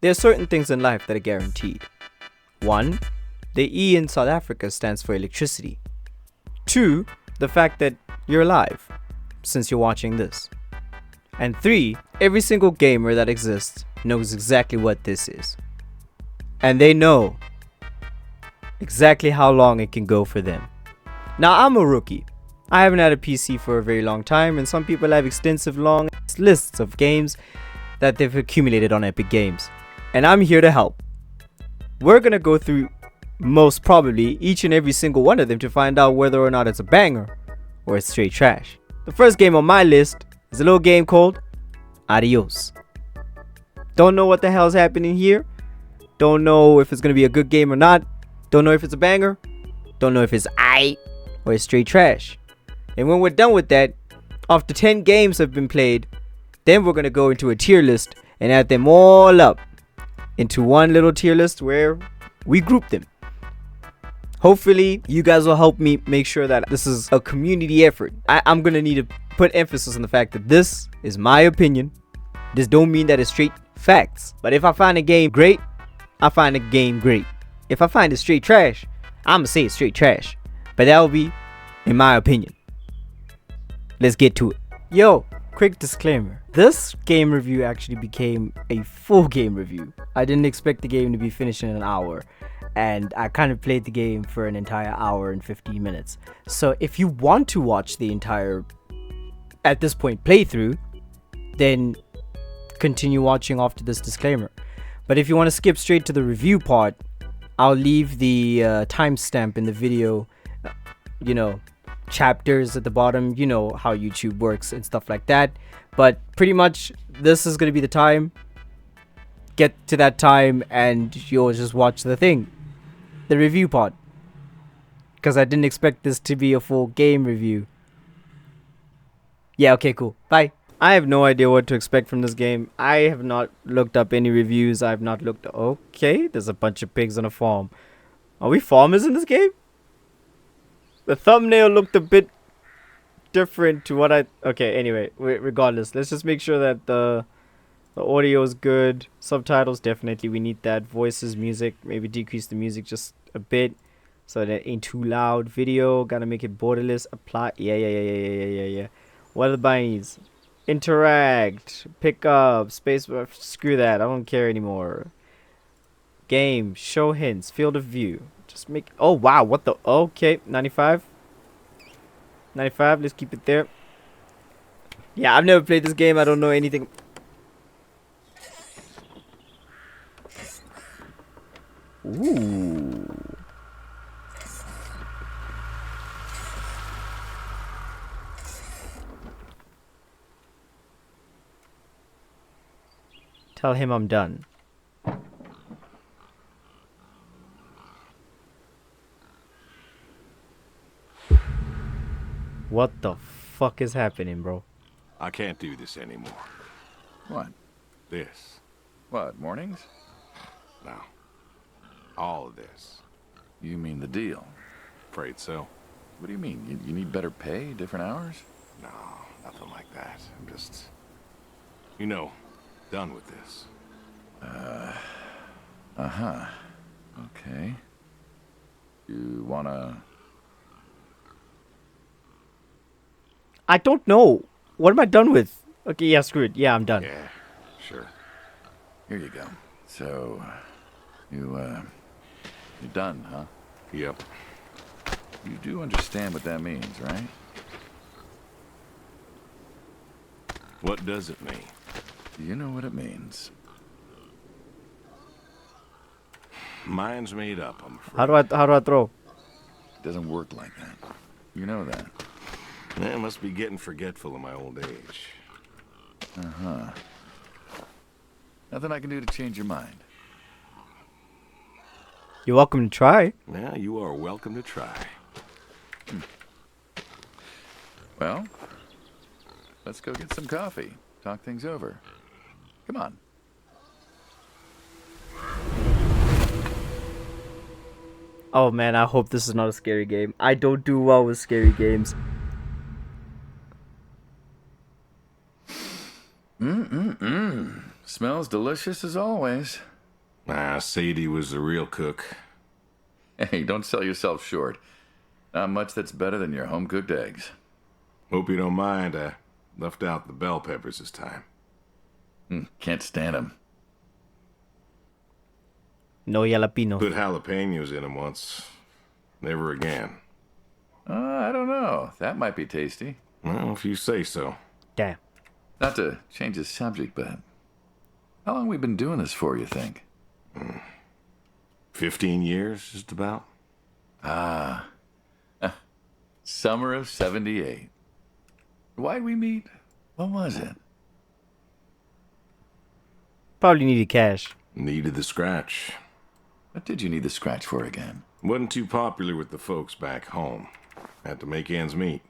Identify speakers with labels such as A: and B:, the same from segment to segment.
A: There are certain things in life that are guaranteed. 1. The E in South Africa stands for electricity. 2. The fact that you're alive, since you're watching this. And 3. Every single gamer that exists knows exactly what this is. And they know exactly how long it can go for them. Now, I'm a rookie. I haven't had a PC for a very long time, and some people have extensive long lists of games that they've accumulated on Epic Games. And I'm here to help. We're gonna go through most probably each and every single one of them to find out whether or not it's a banger or it's straight trash. The first game on my list is a little game called Adios. Don't know what the hell's happening here. Don't know if it's gonna be a good game or not. Don't know if it's a banger. Don't know if it's aight or it's straight trash. And when we're done with that, after 10 games have been played, then we're gonna go into a tier list and add them all up into one little tier list where we group them. Hopefully, you guys will help me make sure that this is a community effort. I'm gonna need to put emphasis on the fact that this is my opinion. This don't mean that it's straight facts. But if I find a game great, I find a game great. If I find it straight trash, I'ma say it's straight trash. But that will be in my opinion. Let's get to it. Yo, quick disclaimer. This game review actually became a full game review. I didn't expect the game to be finished in an hour. And I kind of played the game for an entire hour and 15 minutes. So if you want to watch the entire, at this point, playthrough, then continue watching after this disclaimer. But if you want to skip straight to the review part, I'll leave the timestamp in the video, chapters at the bottom. You know how YouTube works and stuff like that. But pretty much this is going to be the time. Get to that time and you'll just watch the thing. The review part. Because I didn't expect this to be a full game review. Yeah, okay, cool. Bye. I have no idea what to expect from this game. I have not looked up any reviews. I have not looked. Okay, there's a bunch of pigs on a farm. Are we farmers in this game? The thumbnail looked a bit different to what I... Okay, anyway, regardless. Let's just make sure that the audio is good. Subtitles, definitely. We need that. Voices, music. Maybe decrease the music just a bit so that it ain't too loud. Video, gotta make it borderless. Apply. Yeah. What are the bindings? Interact. Pick up. Space. Screw that. I don't care anymore. Game. Show hints. Field of view. Just make... Oh, wow. What the... Okay. 95. 95. Let's keep it there. Yeah, I've never played this game. I don't know anything... Ooh. Tell him I'm done. What the fuck is happening, bro?
B: I can't do this anymore.
C: What?
B: This.
C: What, mornings?
B: No. All of this.
C: You mean the deal?
B: Afraid so.
C: What do you mean? You need better pay, different hours?
B: No, nothing like that. I'm just... done with this.
C: Uh-huh. Okay. You wanna...
A: I don't know. What am I done with? Okay, yeah, screw it. Yeah, I'm done.
B: Yeah, sure.
C: Here you go. So, you're done, huh?
B: Yep.
C: You do understand what that means, right?
B: What does it mean?
C: You know what it means.
B: Mine's made up, I'm afraid.
A: How do I throw?
C: It doesn't work like that. You know that.
B: I must be getting forgetful in my old age.
C: Uh-huh. Nothing I can do to change your mind.
A: You're welcome to try.
B: Yeah, you are welcome to try.
C: Well, let's go get some coffee. Talk things over. Come on.
A: Oh man, I hope this is not a scary game. I don't do well with scary games.
C: Smells delicious as always.
B: Sadie was the real cook.
C: Hey, don't sell yourself short. Not much that's better than your home-cooked eggs.
B: Hope you don't mind, I left out the bell peppers this time.
C: Can't stand them.
A: No jalapeno.
B: Put jalapenos in them once. Never again.
C: I don't know. That might be tasty.
B: Well, if you say so.
A: Damn.
C: Not to change the subject, but how long we been doing this for, you think?
B: 15 years, just about.
C: Summer of 78. Why'd we meet? What was it?
A: Probably needed cash.
B: Needed the scratch.
C: What did you need the scratch for again?
B: Wasn't too popular with the folks back home. Had to make ends meet.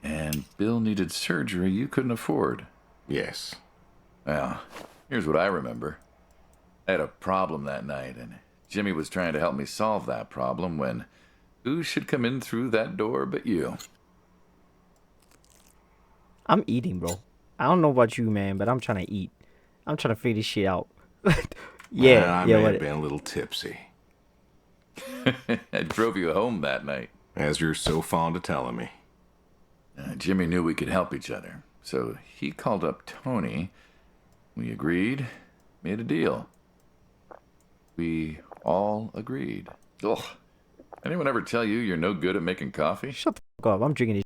C: And Bill needed surgery you couldn't afford.
B: Yes.
C: Well, here's what I remember. I had a problem that night, and Jimmy was trying to help me solve that problem when who should come in through that door but you?
A: I'm eating, bro. I don't know about you, man, but I'm trying to eat. I'm trying to figure this shit out.
B: I may have been a little tipsy.
C: I drove you home that night.
B: As you're so fond of telling me.
C: Jimmy knew we could help each other, so he called up Tony. We agreed, made a deal. We all agreed. Ugh. Anyone ever tell you you're no good at making coffee?
A: Shut the fuck up. I'm drinking this.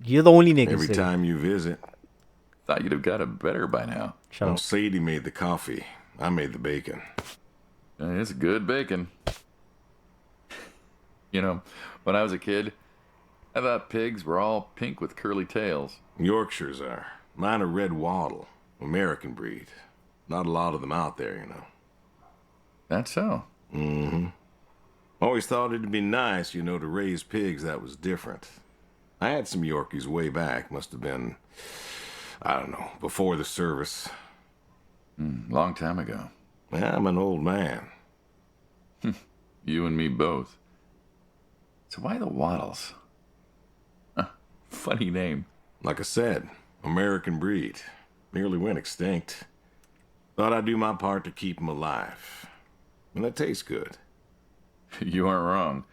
A: You're the only nigga.
B: Every time you visit.
C: Thought you'd have got it better by now.
A: Shut up.
B: Sadie made the coffee. I made the bacon.
C: It's good bacon. You know, when I was a kid, I thought pigs were all pink with curly tails.
B: Yorkshires are. Mine are red wattle. American breed. Not a lot of them out there, you know.
C: That's so.
B: Mm-hmm. Always thought it'd be nice, you know, to raise pigs that was different. I had some Yorkies way back. Must have been, I don't know, before the service.
C: Long time ago.
B: I'm an old man.
C: You and me both. So why the Waddles? Funny name.
B: Like I said, American breed. Nearly went extinct. Thought I'd do my part to keep them alive. And that tastes good.
C: You aren't wrong.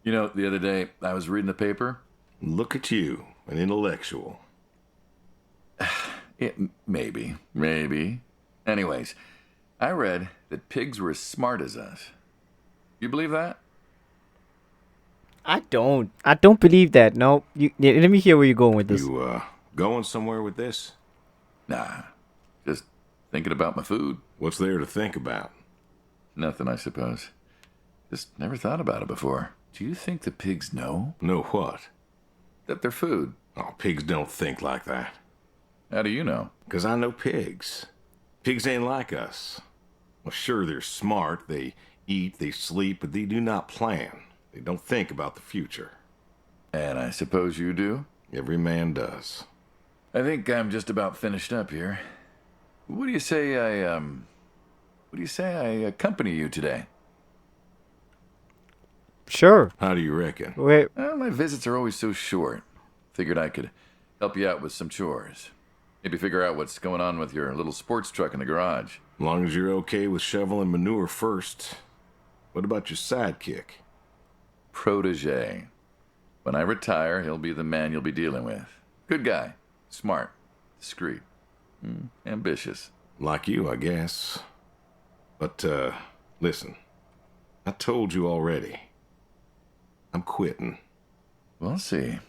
C: You know, the other day, I was reading the paper.
B: Look at you, an intellectual.
C: Maybe. Anyways, I read that pigs were as smart as us. You believe that?
A: I don't believe that. No. Let me hear where you're going with this.
B: You, going somewhere with this?
C: Nah. Just thinking about my food.
B: What's there to think about?
C: Nothing, I suppose. Just never thought about it before. Do you think the pigs know?
B: Know what?
C: That they're food.
B: Oh, pigs don't think like that.
C: How do you know?
B: 'Cause I know pigs. Pigs ain't like us. Well, sure, they're smart. They eat, they sleep, but they do not plan. They don't think about the future.
C: And I suppose you do?
B: Every man does.
C: I think I'm just about finished up here. What do you say I accompany you today?
A: Sure.
B: How do you reckon?
A: Wait.
C: Well, my visits are always so short. Figured I could help you out with some chores. Maybe figure out what's going on with your little sports truck in the garage.
B: As long as you're okay with shoveling manure first. What about your sidekick?
C: Protege. When I retire, he'll be the man you'll be dealing with. Good guy. Smart. Discreet. Ambitious.
B: Like you, I guess. But, listen. I told you already. I'm quitting.
C: We'll see.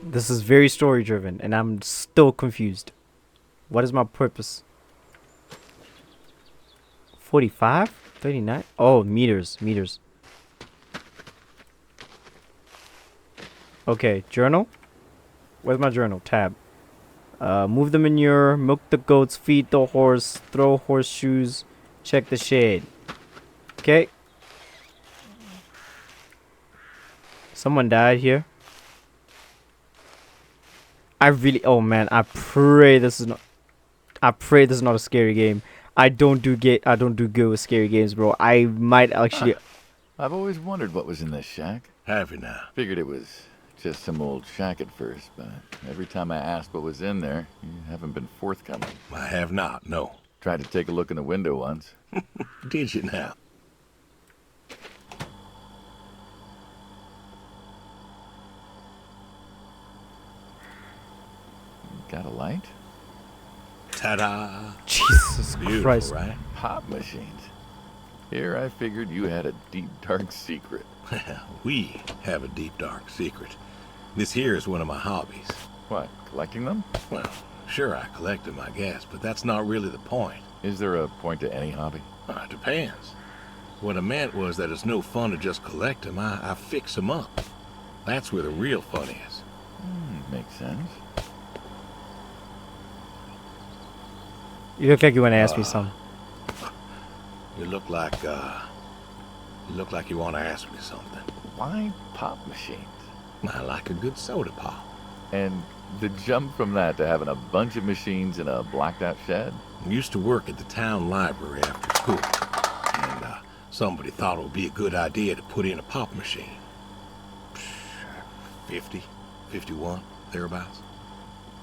A: This is very story driven, and I'm still confused. What is my purpose? 45? 39? Oh, meters. Okay, journal. Where's my journal? Tab. Move the manure, milk the goats, feed the horse, throw horseshoes, check the shade. Okay. Someone died here. Oh man, I pray this is not a scary game. I don't do good with scary games, bro. I might actually
C: I've always wondered what was in this shack.
B: Have you now?
C: Figured it was just some old shack at first, but every time I asked what was in there, you haven't been forthcoming.
B: I have not, no.
C: Tried to take a look in the window once.
B: Did you now?
C: Got a light?
B: Ta-da!
A: Jesus
B: Beautiful,
A: Christ.
B: right?
C: Pop machines. Here I figured you had a deep, dark secret.
B: We have a deep, dark secret. This here is one of my hobbies.
C: What, collecting them?
B: Well, sure, I collect them, I guess, but that's not really the point.
C: Is there a point to any hobby?
B: It depends. What I meant was that it's no fun to just collect them. I fix them up. That's where the real fun is.
C: Makes sense.
A: You look like you want to ask me something.
B: You look like you want to ask me something.
C: Why pop machines?
B: I like a good soda pop.
C: And the jump from that to having a bunch of machines in a blacked out shed?
B: I used to work at the town library after school, and somebody thought it would be a good idea to put in a pop machine. 50, 51, thereabouts.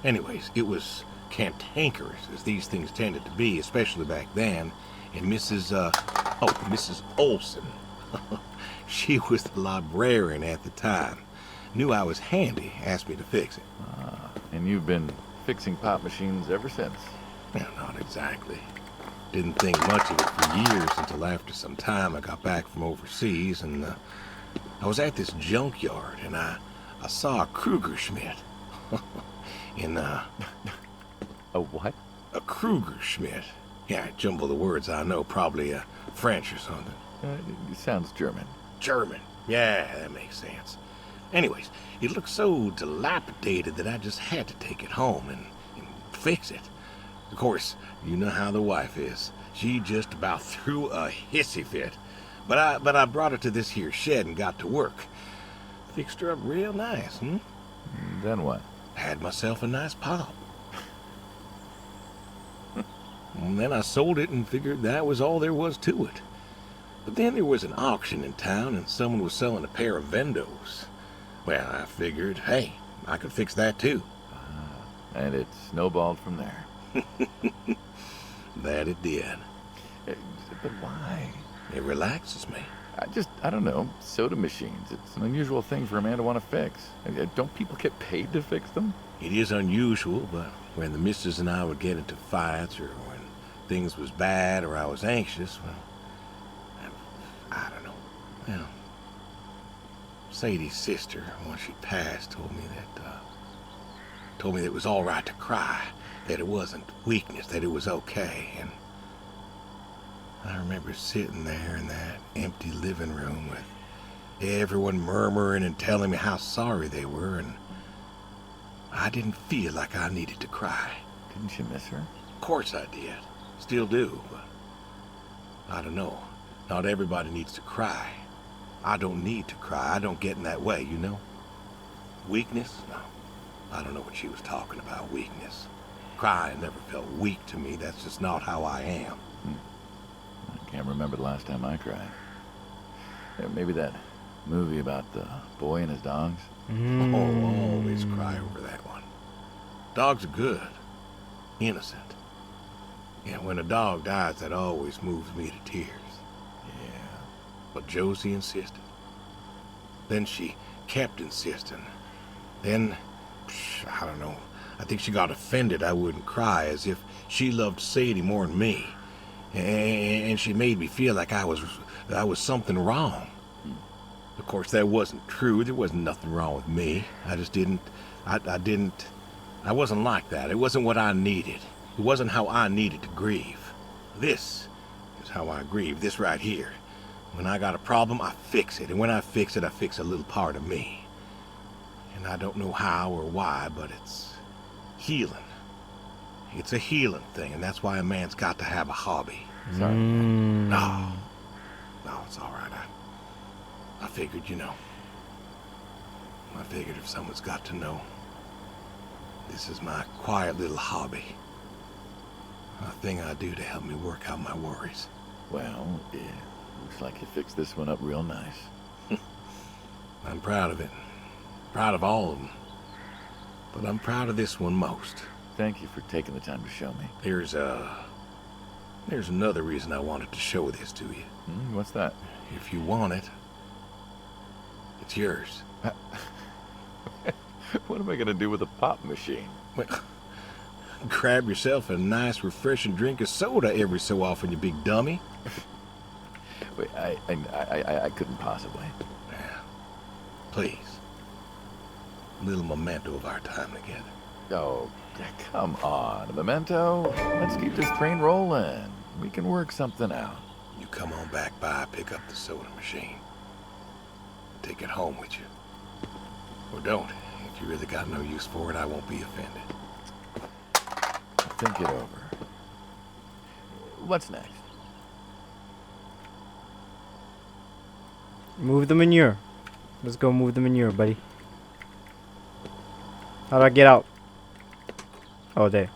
B: Anyways, it was cantankerous, as these things tended to be, especially back then, and Mrs. Olson. She was the librarian at the time. Knew I was handy, asked me to fix it.
C: And you've been fixing pop machines ever since?
B: Well, not exactly. Didn't think much of it for years until after some time I got back from overseas, and I was at this junkyard, and I saw a Kruger Schmidt.
C: A what?
B: A Kruger Schmidt. Yeah, I jumble the words, I know, probably French or something.
C: It sounds German.
B: German. Yeah, that makes sense. Anyways, it looked so dilapidated that I just had to take it home and fix it. Of course, you know how the wife is. She just about threw a hissy fit. But I brought her to this here shed and got to work. Fixed her up real nice,
C: Then what?
B: Had myself a nice pop. And then I sold it and figured that was all there was to it. But then there was an auction in town and someone was selling a pair of Vendos. Well, I figured, hey, I could fix that too.
C: And it snowballed from there.
B: That it did.
C: But why?
B: It relaxes me.
C: I don't know, soda machines. It's an unusual thing for a man to want to fix. Don't people get paid to fix them?
B: It is unusual, but when the missus and I would get into fights or when things was bad or I was anxious, well, I don't know. Well, Sadie's sister, once she passed, told me that it was all right to cry, that it wasn't weakness, that it was okay. And I remember sitting there in that empty living room with everyone murmuring and telling me how sorry they were, and I didn't feel like I needed to cry.
C: Didn't you miss her?
B: Of course I did. Still do, but I don't know. Not everybody needs to cry. I don't need to cry. I don't get in that way, you know? Weakness? No. I don't know what she was talking about, weakness. Crying never felt weak to me. That's just not how I am.
C: I can't remember the last time I cried. Maybe that movie about the boy and his dogs.
B: Oh, always cry over that one. Dogs are good. Innocent. Yeah, when a dog dies, that always moves me to tears.
C: Yeah.
B: But Josie insisted. Then she kept insisting. Then, I don't know, I think she got offended I wouldn't cry, as if she loved Sadie more than me. And she made me feel like I was something wrong. Of course, that wasn't true. There wasn't nothing wrong with me. I just didn't, I wasn't like that. It wasn't what I needed. It wasn't how I needed to grieve. This is how I grieve, this right here. When I got a problem, I fix it. And when I fix it, I fix a little part of me. And I don't know how or why, but it's healing. It's a healing thing, and that's why a man's got to have a hobby.
C: Sorry.
B: No, it's all right. I figured, you know. I figured if someone's got to know, this is my quiet little hobby. A thing I do to help me work out my worries.
C: Well, yeah. Looks like you fixed this one up real nice.
B: I'm proud of it. Proud of all of them. But I'm proud of this one most.
C: Thank you for taking the time to show me.
B: There's another reason I wanted to show this to you.
C: What's that?
B: If you want it, it's yours.
C: What am I gonna do with a pop machine?
B: Well, grab yourself a nice, refreshing drink of soda every so often, you big dummy.
C: Wait, I couldn't possibly.
B: Please. A little memento of our time together.
C: Oh, come on, a memento. Let's keep this train rolling. We can work something out.
B: You come on back by, pick up the soda machine. Take it home with you. Or don't. If you really got no use for it, I won't be offended.
C: Think it over. What's next?
A: Move the manure. Let's go move the manure, buddy. How do I get out? Oh, there.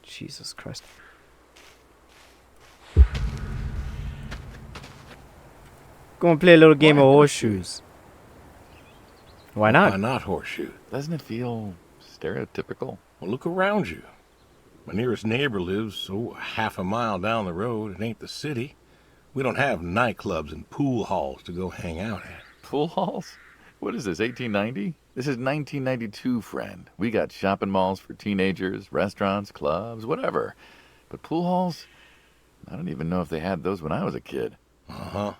A: Jesus Christ. Go and play a little game of horseshoes. Why not?
B: Why not horseshoe?
C: Doesn't it feel stereotypical?
B: Well, look around you. My nearest neighbor lives, half a mile down the road. It ain't the city. We don't have nightclubs and pool halls to go hang out at.
C: Pool halls? What is this, 1890? This is 1992, friend. We got shopping malls for teenagers, restaurants, clubs, whatever. But pool halls? I don't even know if they had those when I was a kid.
B: Uh-huh.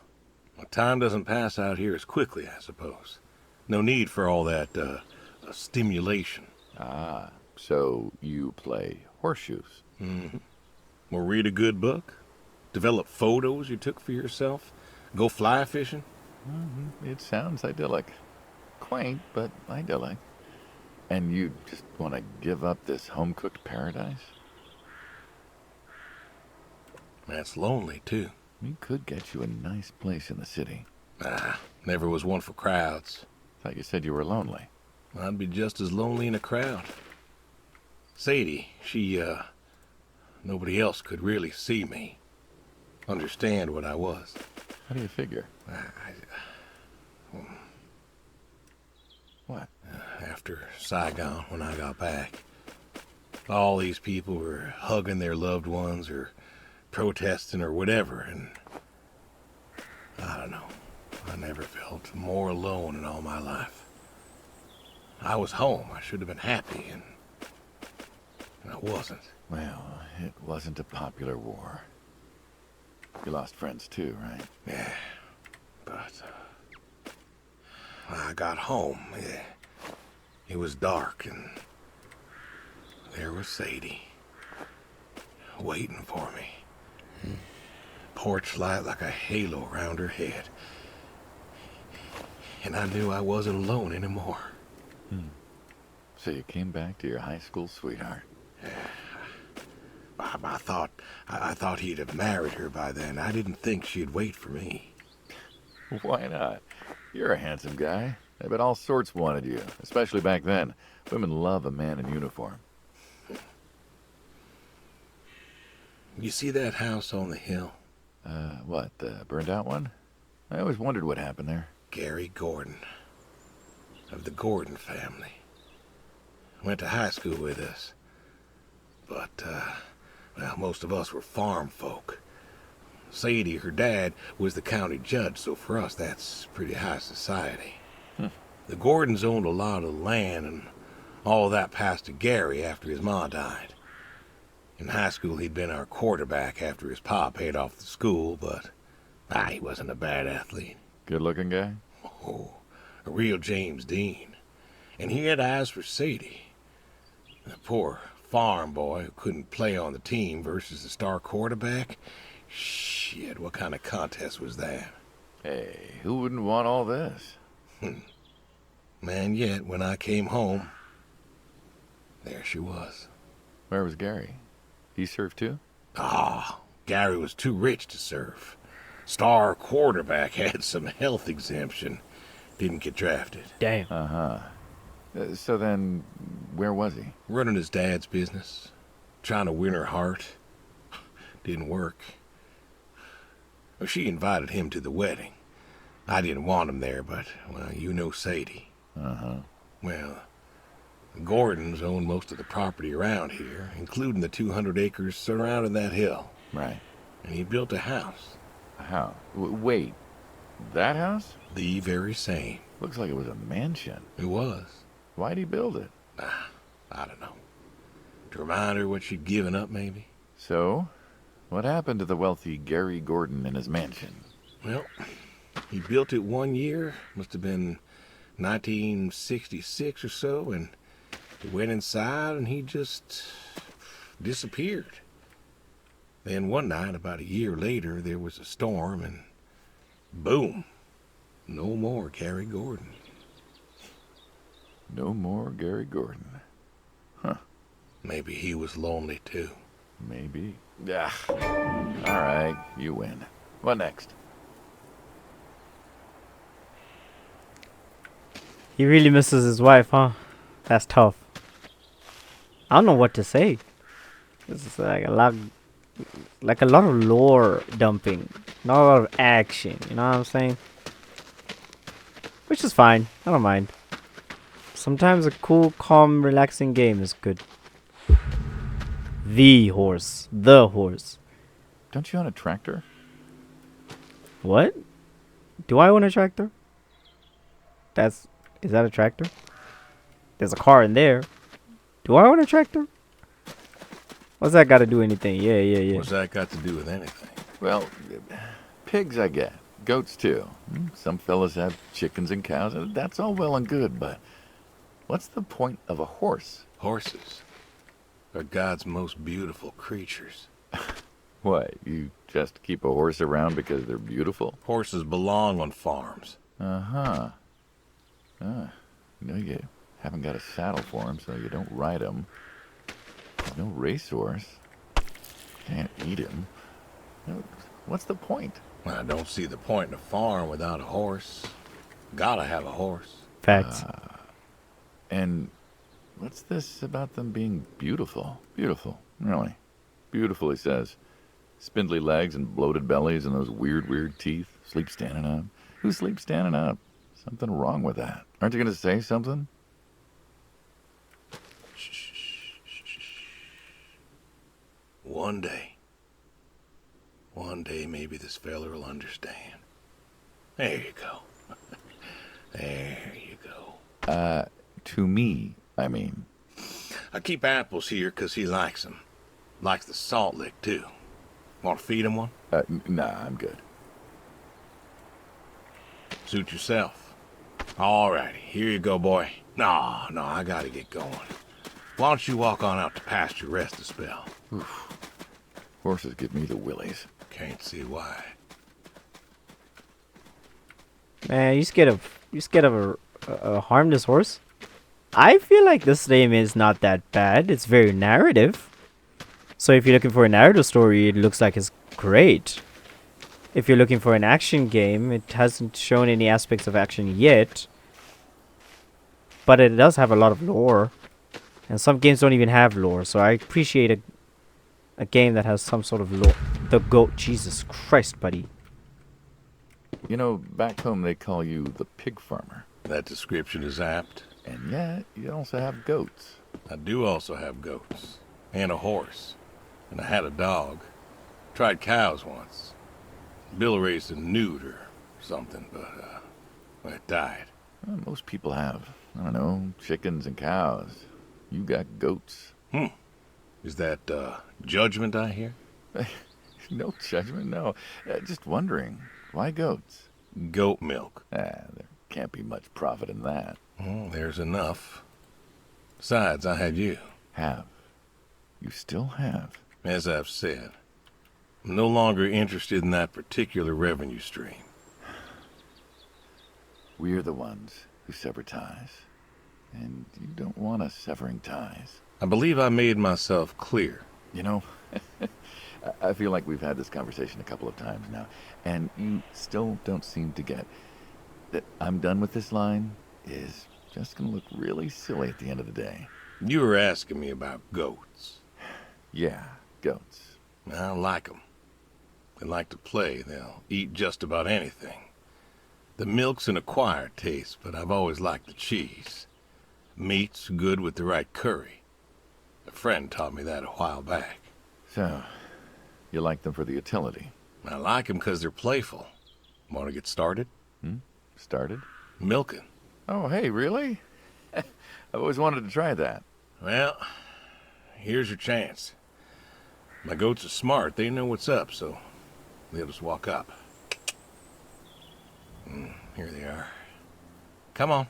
B: Well, time doesn't pass out here as quickly, I suppose. No need for all that, stimulation.
C: Ah, so you play horseshoes.
B: Mm-hmm. Or read a good book? Develop photos you took for yourself? Go fly fishing?
C: It sounds idyllic. Quaint, but idyllic. And you just want to give up this home-cooked paradise?
B: That's lonely, too.
C: We could get you a nice place in the city.
B: Never was one for crowds.
C: Thought you said you were lonely.
B: I'd be just as lonely in a crowd. Sadie, nobody else could really see me. Understand what I was.
C: How do you figure? What?
B: After Saigon, when I got back, all these people were hugging their loved ones or protesting or whatever, and I don't know. I never felt more alone in all my life. I was home. I should have been happy, and I wasn't.
C: Well, it wasn't a popular war. You lost friends too, right?
B: Yeah, but when I got home, it was dark, and there was Sadie waiting for me. Porch light like a halo around her head. And I knew I wasn't alone anymore.
C: So you came back to your high school sweetheart.
B: I thought he'd have married her by then. I didn't think she'd wait for me.
C: Why not? You're a handsome guy. I bet all sorts wanted you, especially back then. Women love a man in uniform.
B: You see that house on the hill?
C: What, the burned out one? I always wondered what happened there.
B: Gary Gordon, of the Gordon family. Went to high school with us. But, well, most of us were farm folk. Sadie, her dad, was the county judge, so for us that's pretty high society. The Gordons owned a lot of land, and all that passed to Gary after his ma died. In high school, he'd been our quarterback after his pa paid off the school, but he wasn't a bad athlete.
C: Good-looking guy?
B: Oh, a real James Dean. And he had eyes for Sadie. The poor farm boy who couldn't play on the team versus the star quarterback. Shit, what kind of contest was that?
C: Hey, who wouldn't want all this?
B: Man, yet when I came home, there she was.
C: Where was Gary? He served too?
B: Gary was too rich to serve. Star quarterback had some health exemption. Didn't get drafted.
A: Damn.
C: So then, where was he?
B: Running his dad's business. Trying to win her heart. Didn't work. She invited him to the wedding. I didn't want him there, but, well, you know Sadie.
C: Uh-huh.
B: Well, the Gordons own most of the property around here, including the 200 acres surrounding that hill.
C: Right.
B: And he built a house.
C: How? Wait, that house?
B: The very same.
C: Looks like it was a mansion.
B: It was.
C: Why'd he build it?
B: I don't know. To remind her what she'd given up, maybe?
C: So, what happened to the wealthy Gary Gordon in his mansion?
B: Well, he built it one year, must have been 1966 or so, and he went inside and he just disappeared. Then one night, about a year later, there was a storm and boom, no more Gary Gordon.
C: No more Gary Gordon. Huh.
B: Maybe he was lonely too.
C: Maybe. Ah. All right, you win. What next?
A: He really misses his wife, huh? That's tough. I don't know what to say. This is like a lot of lore dumping, not a lot of action. You know what I'm saying? Which is fine. I don't mind. Sometimes a cool, calm, relaxing game is good. The horse.
C: Don't you own a tractor?
A: What? Do I own a tractor? Is that a tractor? There's a car in there. Do I own a tractor? What's that got to do with anything? Yeah.
B: What's that got to do with anything?
C: Well, pigs I get. Goats too. Some fellas have chickens and cows, and that's all well and good, but what's the point of a horse?
B: Horses are God's most beautiful creatures.
C: What, you just keep a horse around because they're beautiful?
B: Horses belong on farms.
C: Uh-huh. You haven't got a saddle for them, so you don't ride them. There's no racehorse. Can't eat him. What's the point?
B: I don't see the point in a farm without a horse. Gotta have a horse.
A: Facts.
C: And what's this about them being beautiful? Beautiful, really. Beautiful, he says. Spindly legs and bloated bellies and those weird teeth. Sleep standing up. Who sleeps standing up? Something wrong with that. Aren't you going to say something?
B: One day maybe this feller will understand. There you go. There you go.
C: To me, I mean.
B: I keep apples here 'cause he likes them. Likes the salt lick, too. Want to feed him one?
C: Nah, I'm good.
B: Suit yourself. All righty, here you go, boy. No, I gotta get going. Why don't you walk on out to pasture, rest a spell?
C: Oof. Horses give me the willies.
B: Can't see why.
A: Man, you scared of a harmless horse? I feel like this game is not that bad. It's very narrative. So if you're looking for a narrative story, it looks like it's great. If you're looking for an action game, it hasn't shown any aspects of action yet. But it does have a lot of lore. And some games don't even have lore. So I appreciate a game that has some sort of lore. The goat. Jesus Christ, buddy.
C: You know, back home they call you the pig farmer.
B: That description is apt.
C: And yet, you also have goats.
B: I do also have goats. And a horse. And I had a dog. Tried cows once. Bill raised a newt or something, but it died.
C: Well, most people have. I don't know, chickens and cows. You got goats.
B: Is that judgment I hear?
C: No judgment, no. Just wondering, why goats?
B: Goat milk.
C: There can't be much profit in that.
B: Well, there's enough. Besides, I had you.
C: Have. You still have.
B: As I've said, I'm no longer interested in that particular revenue stream.
C: We're the ones who sever ties. And you don't want us severing ties.
B: I believe I made myself clear.
C: You know, I feel like we've had this conversation a couple of times now, and you still don't seem to get that I'm done with this line is just going to look really silly at the end of the day.
B: You were asking me about goats.
C: Yeah, goats.
B: I like them. They like to play. They'll eat just about anything. The milk's an acquired taste, but I've always liked the cheese. Meat's good with the right curry. A friend taught me that a while back.
C: So, you like them for the utility?
B: I like 'em 'cause they're playful. Want to get started?
C: Started?
B: Milking.
C: Oh, hey, really? I've always wanted to try that.
B: Well, here's your chance. My goats are smart. They know what's up, so they'll just walk up. Here they are. Come on.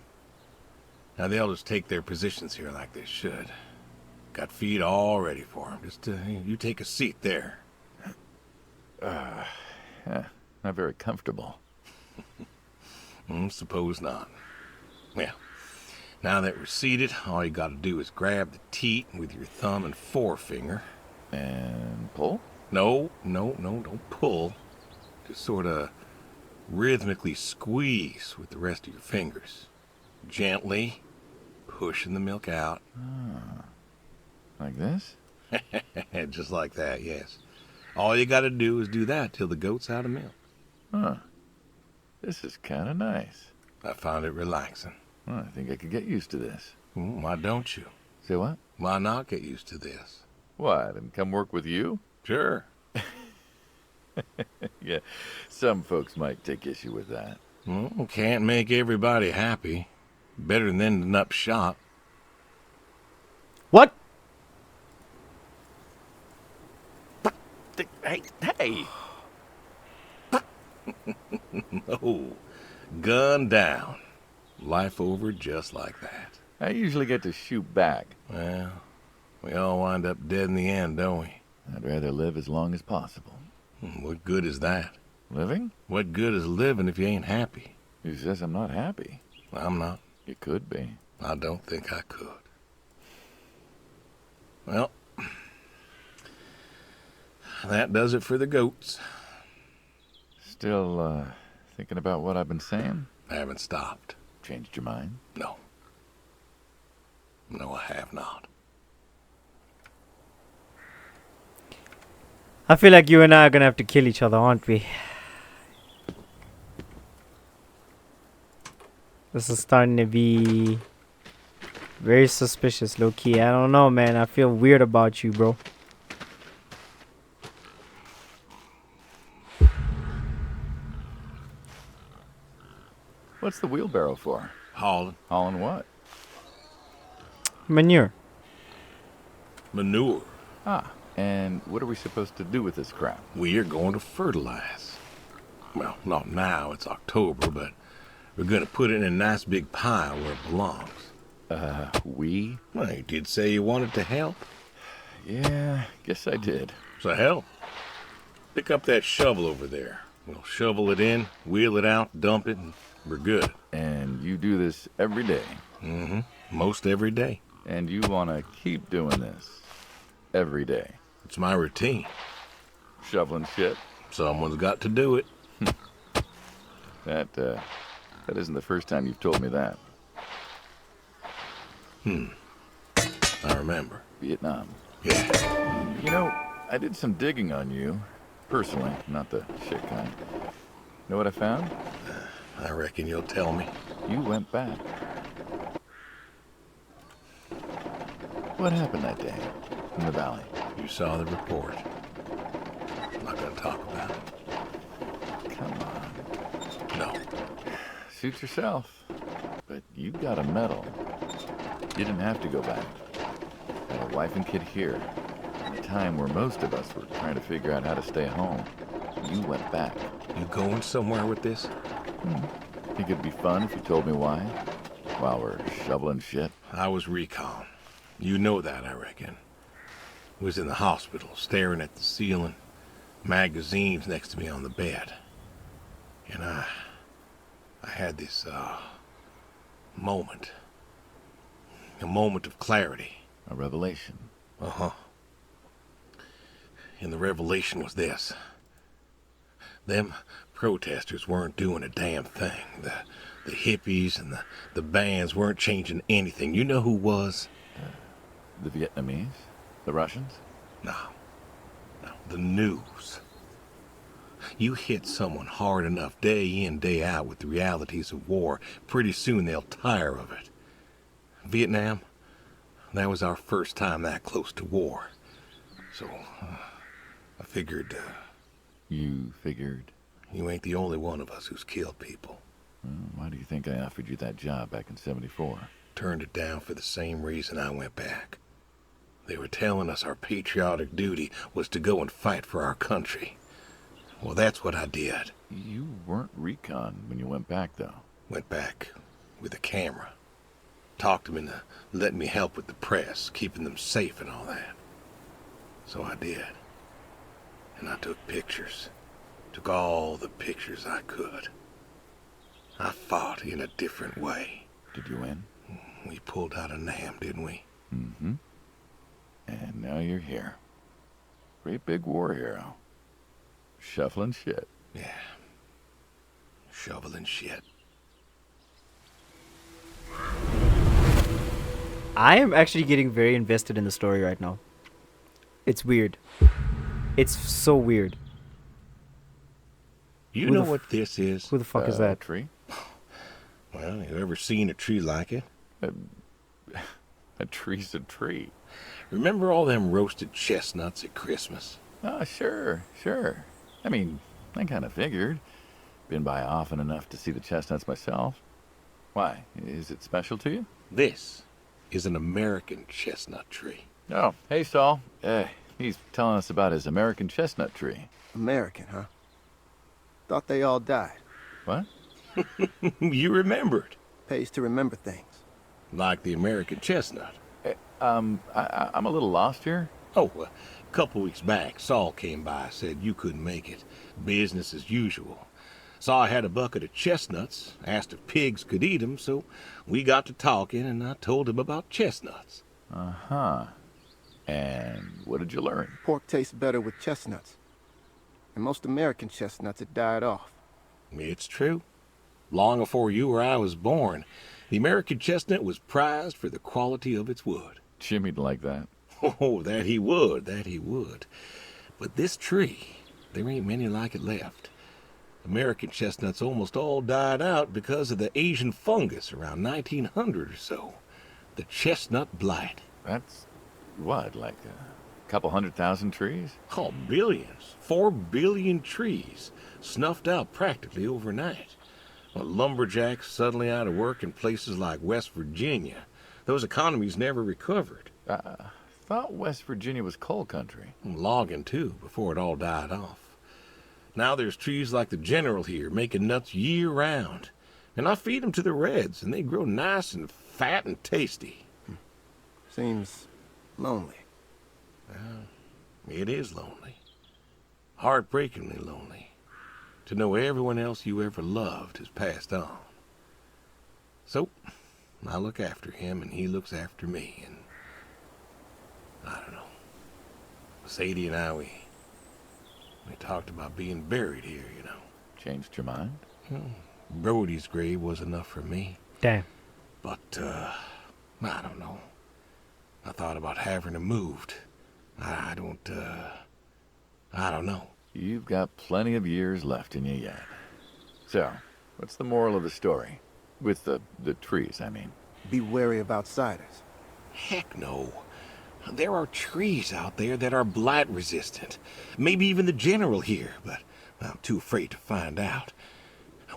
B: Now they'll just take their positions here like they should. Got feed all ready for them. Just you take a seat there.
C: Not very comfortable.
B: Suppose not. Well, now that we're seated, all you gotta do is grab the teat with your thumb and forefinger.
C: And pull?
B: No, don't pull. Just sort of rhythmically squeeze with the rest of your fingers. Gently pushing the milk out.
C: Like this?
B: Just like that, yes. All you gotta do is do that till the goat's out of milk.
C: Huh. This is kind of nice.
B: I found it relaxing.
C: Well, I think I could get used to this.
B: Why don't you?
C: Say what?
B: Why not get used to this?
C: What, and come work with you?
B: Sure.
C: Yeah, some folks might take issue with that.
B: Well, can't make everybody happy. Better than ending up shot.
A: What?
C: Hey!
B: Oh, gun down. Life over just like that.
C: I usually get to shoot back.
B: Well, we all wind up dead in the end, don't we?
C: I'd rather live as long as possible.
B: What good is that?
C: Living?
B: What good is living if you ain't happy?
C: Who says I'm not happy?
B: I'm not.
C: You could be.
B: I don't think I could. Well, that does it for the goats.
C: Still, thinking about what I've been saying?
B: I haven't stopped.
C: Changed your mind?
B: No. No, I have not.
A: I feel like you and I are gonna have to kill each other, aren't we? This is starting to be very suspicious, low-key. I don't know, man. I feel weird about you, bro.
C: What's the wheelbarrow for?
B: Hauling.
C: Hauling what?
A: Manure.
B: Manure.
C: Ah, and what are we supposed to do with this crap?
B: We are going to fertilize. Well, not now. It's October, but we're going to put it in a nice big pile where it belongs.
C: We?
B: Well, you did say you wanted to help.
C: Yeah, guess I did.
B: So help. Pick up that shovel over there. We'll shovel it in, wheel it out, dump it, and we're good.
C: And you do this every day?
B: Mm-hmm. Most every day.
C: And you want to keep doing this every day?
B: It's my routine.
C: Shoveling shit?
B: Someone's got to do it.
C: That isn't the first time you've told me that.
B: I remember.
C: Vietnam.
B: Yeah.
C: You know, I did some digging on you. Personally, not the shit kind. Know what I found?
B: I reckon you'll tell me.
C: You went back. What happened that day in the valley?
B: You saw the report. I'm not going to talk about it.
C: Come on.
B: No.
C: Suit yourself. But you got a medal. You didn't have to go back. Got a wife and kid here. At a time where most of us were trying to figure out how to stay home. You went back.
B: You going somewhere with this?
C: Think it'd be fun if you told me why? While we're shoveling shit?
B: I was recon. You know that, I reckon. Was in the hospital, staring at the ceiling, magazines next to me on the bed. And I had this, moment. A moment of clarity.
C: A revelation.
B: Uh-huh. And the revelation was this. Them protesters weren't doing a damn thing. The hippies and the bands weren't changing anything. You know who was?
C: The Vietnamese? The Russians?
B: No. The news. You hit someone hard enough day in, day out with the realities of war, pretty soon they'll tire of it. Vietnam, that was our first time that close to war. So, I figured,
C: You figured?
B: you ain't the only one of us who's killed people.
C: Well, why do you think I offered you that job back in '74?
B: Turned it down for the same reason I went back. They were telling us our patriotic duty was to go and fight for our country. Well, that's what I did.
C: You weren't recon when you went back, though.
B: Went back with a camera. Talked them into letting me help with the press, keeping them safe and all that. So I did. And I took pictures. Took all the pictures I could. I fought in a different way.
C: Did you win?
B: We pulled out of Nam, didn't we?
C: Mm-hmm. And now you're here. Great big war hero. Shuffling shit.
B: Yeah. Shoveling shit.
A: I am actually getting very invested in the story right now. It's weird. It's so weird.
B: You
A: Who
B: know
A: the
B: what this is?
A: Who the fuck is that?
C: Tree?
B: Well, you ever seen a tree like it?
C: A tree's a tree.
B: Remember all them roasted chestnuts at Christmas?
C: Oh, sure. I mean, I kind of figured. Been by often enough to see the chestnuts myself. Why? Is it special to you?
B: This is an American chestnut tree.
C: Oh, hey, Saul. He's telling us about his American chestnut tree.
D: American, huh? Thought they all died.
C: What?
B: You remembered.
D: Pays to remember things.
B: Like the American chestnut.
C: I'm a little lost here.
B: Oh, a couple weeks back, Saul came by, said you couldn't make it. Business as usual. Saw I had a bucket of chestnuts, asked if pigs could eat 'em, so we got to talking, and I told him about chestnuts.
C: Uh-huh. And what did you learn?
D: Pork tastes better with chestnuts. And most American chestnuts had died off.
B: It's true. Long before you or I was born, the American chestnut was prized for the quality of its wood.
C: Jimmy'd like that.
B: Oh, that he would. But this tree, there ain't many like it left. American chestnuts almost all died out because of the Asian fungus around 1900 or so. The chestnut blight.
C: That's, what, like a couple 100,000 trees?
B: Oh, billions. 4 billion trees snuffed out practically overnight. Well, lumberjacks suddenly out of work in places like West Virginia. Those economies never recovered.
C: Thought West Virginia was coal country.
B: Logging, too, before it all died off. Now there's trees like the General here making nuts year-round. And I feed them to the reds, and they grow nice and fat and tasty.
D: Seems lonely.
B: Well, it is lonely. Heartbreakingly lonely. To know everyone else you ever loved has passed on. So, I look after him, and he looks after me, and I don't know. Sadie and I, we talked about being buried here, you know.
C: Changed your mind?
B: Brody's grave was enough for me.
A: Damn.
B: But, I don't know. I thought about having him moved. I don't know.
C: You've got plenty of years left in you yet. So, what's the moral of the story? With the trees, I mean.
D: Be wary of outsiders.
B: Heck no. There are trees out there that are blight resistant. Maybe even the General here, but I'm too afraid to find out.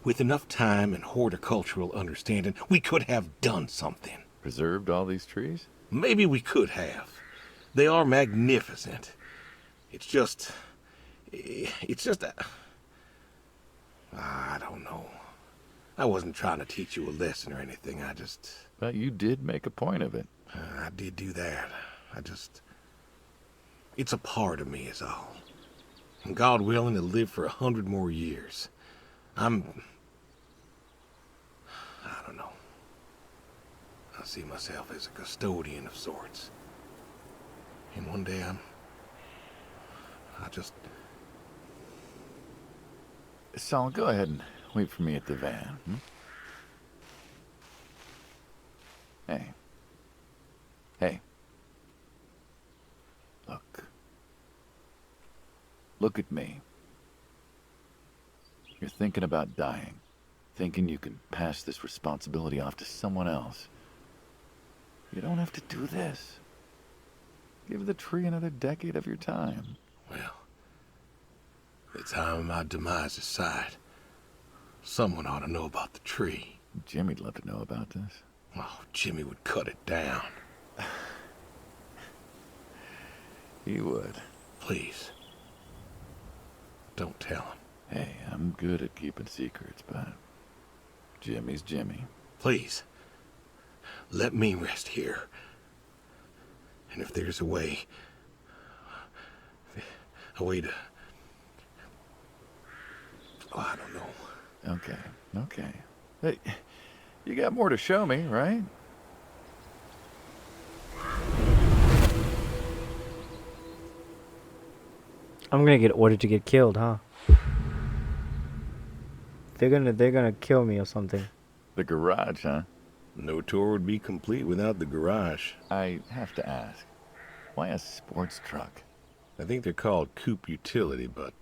B: With enough time and horticultural understanding, we could have done something.
C: Preserved all these trees?
B: Maybe we could have. They are magnificent. It's just I don't know. I wasn't trying to teach you a lesson or anything.
C: But you did make a point of it.
B: I did do that. It's a part of me is all. And God willing to live for 100 more years. I don't know. I see myself as a custodian of sorts. And one day
C: Saul, go ahead and wait for me at the van. Hey. Look at me. You're thinking about dying. Thinking you can pass this responsibility off to someone else. You don't have to do this. Give the tree another decade of your time.
B: Well, the time of my demise aside, someone ought to know about the tree.
C: Jimmy'd love to know about this.
B: Oh, Jimmy would cut it down.
C: He would.
B: Please. Don't tell him.
C: Hey, I'm good at keeping secrets, but Jimmy's Jimmy.
B: Please. Let me rest here. And if there's a way to... Oh, I don't know.
C: Okay. Hey, you got more to show me, right?
A: I'm gonna get ordered to get killed, huh? They're gonna kill me or something.
C: The garage, huh?
B: No tour would be complete without the garage.
C: I have to ask, why a sports truck?
B: I think they're called coupe utility, but,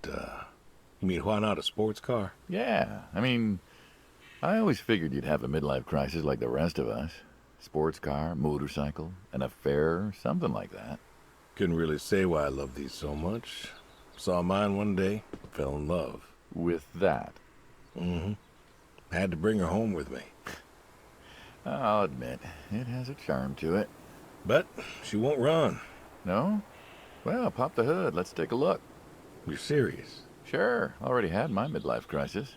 B: you mean why not a sports car?
C: Yeah, I mean, I always figured you'd have a midlife crisis like the rest of us. Sports car, motorcycle, an affair, something like that.
B: Couldn't really say why I love these so much. Saw mine one day, fell in love.
C: With that?
B: Mm-hmm. Had to bring her home with me.
C: I'll admit, it has a charm to it.
B: But she won't run.
C: No? Well, pop the hood. Let's take a look.
B: You're serious?
C: Sure. Already had my midlife crisis.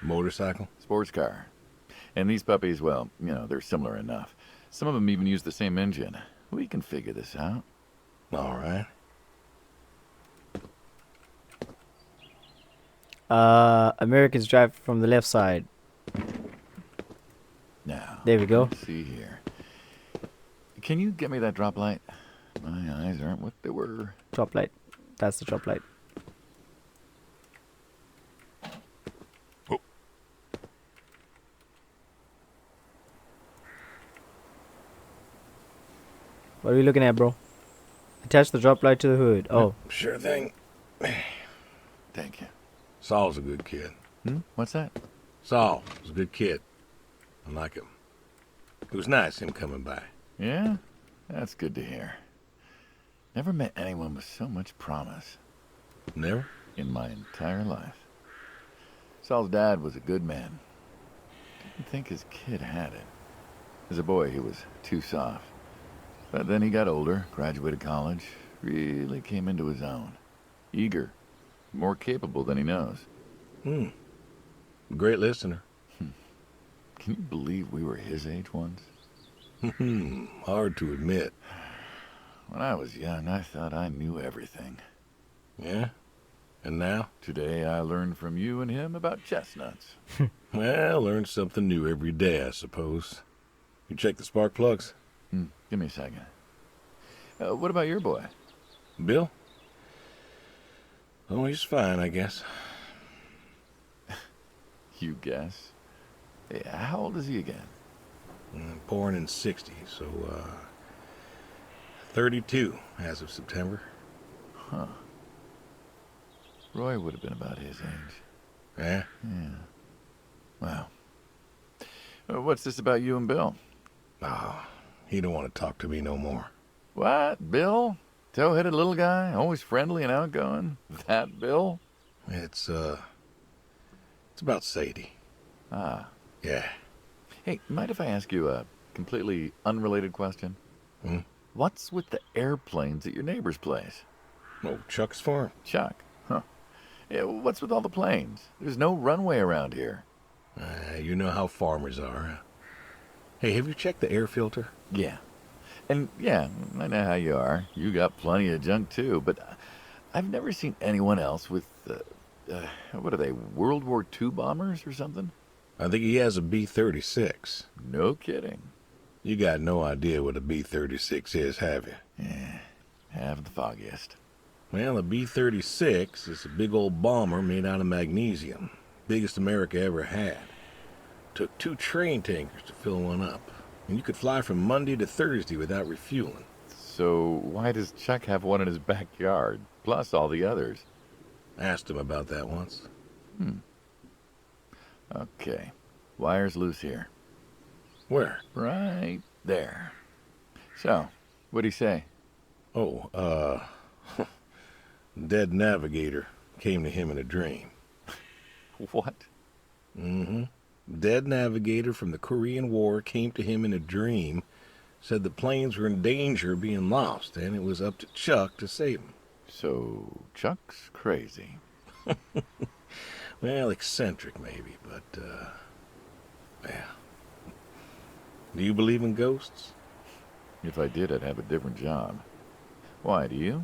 B: Motorcycle?
C: Sports car. And these puppies, well, they're similar enough. Some of them even use the same engine. We can figure this out.
B: All right.
A: Americans drive from the left side.
C: Now,
A: There we go.
C: let's see here. Can you get me that drop light? My eyes aren't what they were.
A: Drop light. That's the drop light.
B: Oh.
A: What are we looking at, bro? Attach the drop light to the hood. Oh,
B: Sure thing.
C: Thank you.
B: Saul's a good kid.
C: What's that?
B: Saul was a good kid. I like him. It was nice him coming by.
C: Yeah? That's good to hear. Never met anyone with so much promise
B: Never?
C: in my entire life. Saul's dad was a good man. Didn't think his kid had it. As a boy, he was too soft. But then he got older, graduated college, really came into his own. Eager, more capable than he knows.
B: Great listener.
C: Can you believe we were his age once?
B: Hard to admit.
C: When I was young, I thought I knew everything.
B: Yeah? And now?
C: Today, I learned from you and him about chestnuts.
B: Well, learn something new every day, I suppose. You check the spark plugs?
C: Give me a second. What about your boy?
B: Bill? Oh, he's fine, I guess.
C: You guess. Hey, how old is he again?
B: Born in '60, so, 32 as of September.
C: Huh. Roy would have been about his age.
B: Yeah?
C: Yeah. Wow. What's this about you and Bill?
B: Oh, he don't want to talk to me no more.
C: What? Bill? Tow-headed little guy? Always friendly and outgoing? That Bill?
B: It's about Sadie.
C: Ah.
B: Yeah.
C: Hey, mind if I ask you a completely unrelated question? What's with the airplanes at your neighbor's place?
B: Oh, Chuck's farm.
C: Chuck? Huh. Yeah, what's with all the planes? There's no runway around here.
B: You know how farmers are. Hey, have you checked the air filter?
C: Yeah. And yeah, I know how you are. You got plenty of junk too, but I've never seen anyone else with, what are they, World War II bombers or something?
B: I think he has a B-36.
C: No kidding.
B: You got no idea what a B-36 is, have you?
C: Yeah, have the foggiest.
B: Well, a B-36 is a big old bomber made out of magnesium. Biggest America ever had. Took 2 train tankers to fill one up. And you could fly from Monday to Thursday without refueling.
C: So why does Chuck have one in his backyard, plus all the others?
B: Asked him about that once.
C: Okay. Wire's loose here.
B: Where?
C: Right there. So, what'd he say?
B: Oh, dead navigator came to him in a dream.
C: What?
B: Mm-hmm. Dead navigator from the Korean War came to him in a dream, said the planes were in danger of being lost, and it was up to Chuck to save them.
C: So, Chuck's crazy.
B: Well, eccentric maybe, but, yeah. Do you believe in ghosts?
C: If I did, I'd have a different job. Why, do you?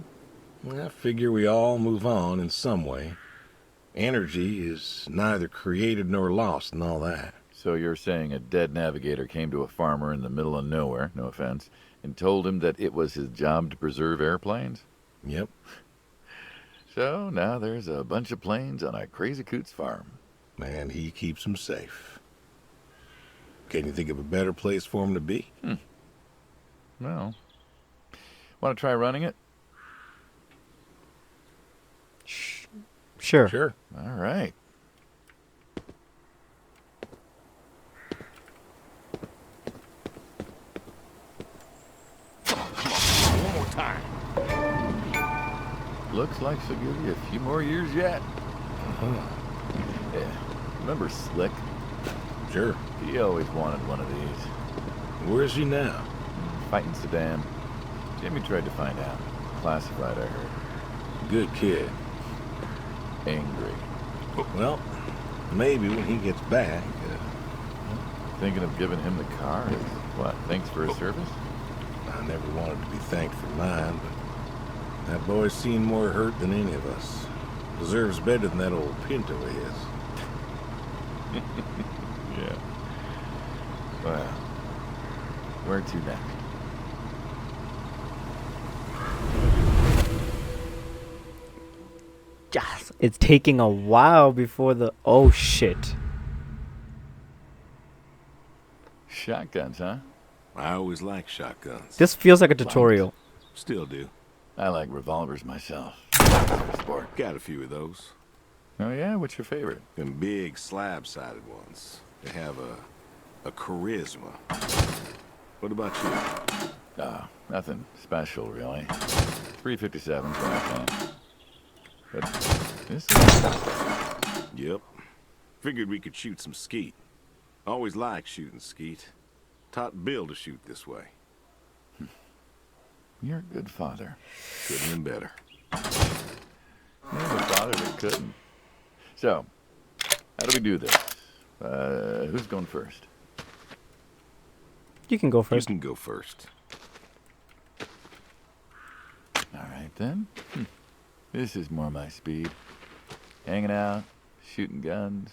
B: Well, I figure we all move on in some way. Energy is neither created nor lost and all that.
C: So you're saying a dead navigator came to a farmer in the middle of nowhere, no offense, and told him that it was his job to preserve airplanes?
B: Yep.
C: So now there's a bunch of planes on a crazy coot's farm.
B: And he keeps them safe. Can you think of a better place for him to be?
C: Well, want to try running it?
A: Sure.
B: Sure.
C: All right.
B: One more time.
C: Looks like she'll give you a few more years yet. Yeah. Remember Slick?
B: Sure.
C: He always wanted one of these.
B: Where is he now?
C: Fighting Saddam. Jimmy tried to find out. Classified, I heard.
B: Good kid.
C: Angry.
B: Well, maybe when he gets back.
C: Thinking of giving him the car is what? Thanks for his service?
B: I never wanted to be thanked for mine, but that boy's seen more hurt than any of us. Deserves better than that old Pinto of his.
C: Yeah. Well, where to next?
A: Yes, it's taking a while before the... Oh, shit.
C: Shotguns, huh?
B: I always liked shotguns.
A: This feels like a tutorial.
B: Still do.
C: I like revolvers myself. Sport.
B: Got a few of those.
C: Oh yeah? What's your favorite?
B: Them big slab-sided ones. They have a charisma. What about you?
C: Nothing special, really. 357's what I found. But this is...
B: Yep. Figured we could shoot some skeet. Always liked shooting skeet. Taught Bill to shoot this way.
C: You're a good father.
B: Couldn't have been better.
C: You're a father that couldn't. So, how do we do this? Who's going first?
A: You can go
B: You
A: first.
B: can go first.
C: All right, then. This is more my speed. Hanging out, shooting guns.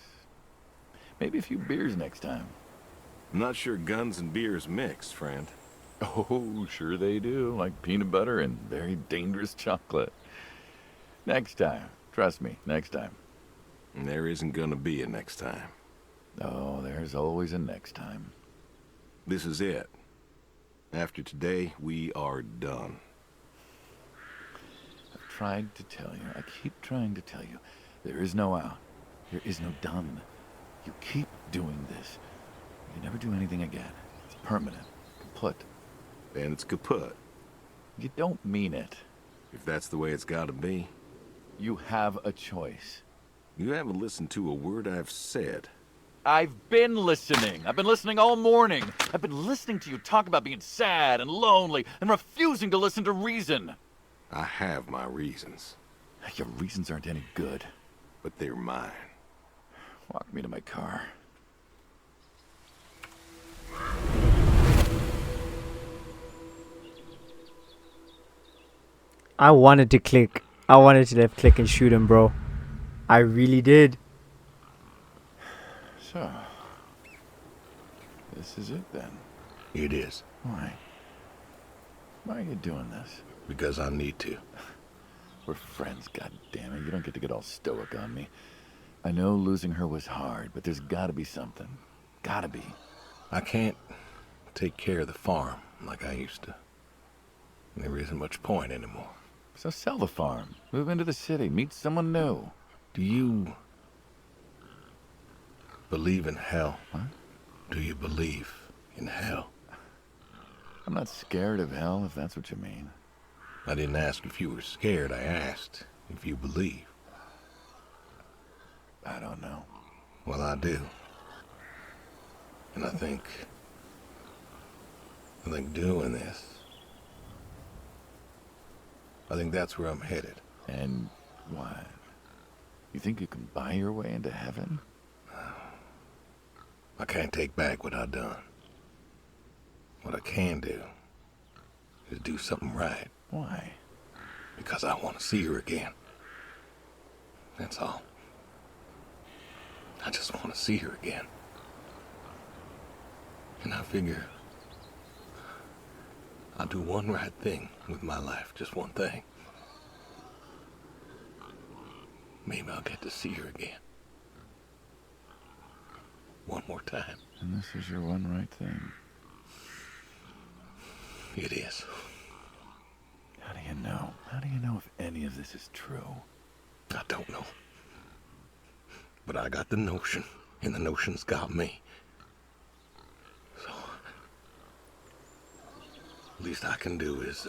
C: Maybe a few beers next time.
B: I'm not sure guns and beers mix, friend.
C: Oh, sure they do. Like peanut butter and very dangerous chocolate. Next time. Trust me, next time.
B: And there isn't gonna be a next time.
C: Oh, there's always a next time.
B: This is it. After today, we are done.
C: I've tried to tell you. I keep trying to tell you. There is no out. There is no done. You keep doing this. You never do anything again. It's permanent. Kaput.
B: And it's kaput.
C: You don't mean it.
B: If that's the way it's gotta be.
C: You have a choice.
B: You haven't listened to a word I've said.
C: I've been listening. I've been listening all morning. I've been listening to you talk about being sad and lonely and refusing to listen to reason.
B: I have my reasons,
C: Your reasons aren't any good.
B: but they're mine.
C: Walk me to my car.
A: I wanted to click. I wanted to left click and shoot him, bro. I really did.
C: So, this is it then.
B: It is,
C: Why? Why are you doing this?
B: because I need to.
C: We're friends, goddammit. You don't get to get all stoic on me. I know losing her was hard, but there's gotta be something. Gotta be.
B: I can't take care of the farm like I used to. There isn't much point
C: So sell the farm. Move into the city. Meet someone new.
B: Do you believe in hell?
C: What?
B: Do you believe in hell?
C: I'm not scared of hell, if that's what you mean.
B: I didn't ask if you were scared. I asked if you believe.
C: I don't know.
B: Well, I do. And I think doing this, I think that's where I'm headed.
C: And what? You think you can buy your way into heaven?
B: I can't take back what I've done. What I can do is do something right.
C: Why?
B: Because I want to see her again. That's all. I just want to see her again. And I figure I'll do one right thing with my life, just one thing. Maybe I'll get to see her again. One more time.
C: And this is your one right thing.
B: It is.
C: How do you know? How do you know if any of this is true?
B: I don't know. But I got the notion, and the notion's got me. So, least I can do is,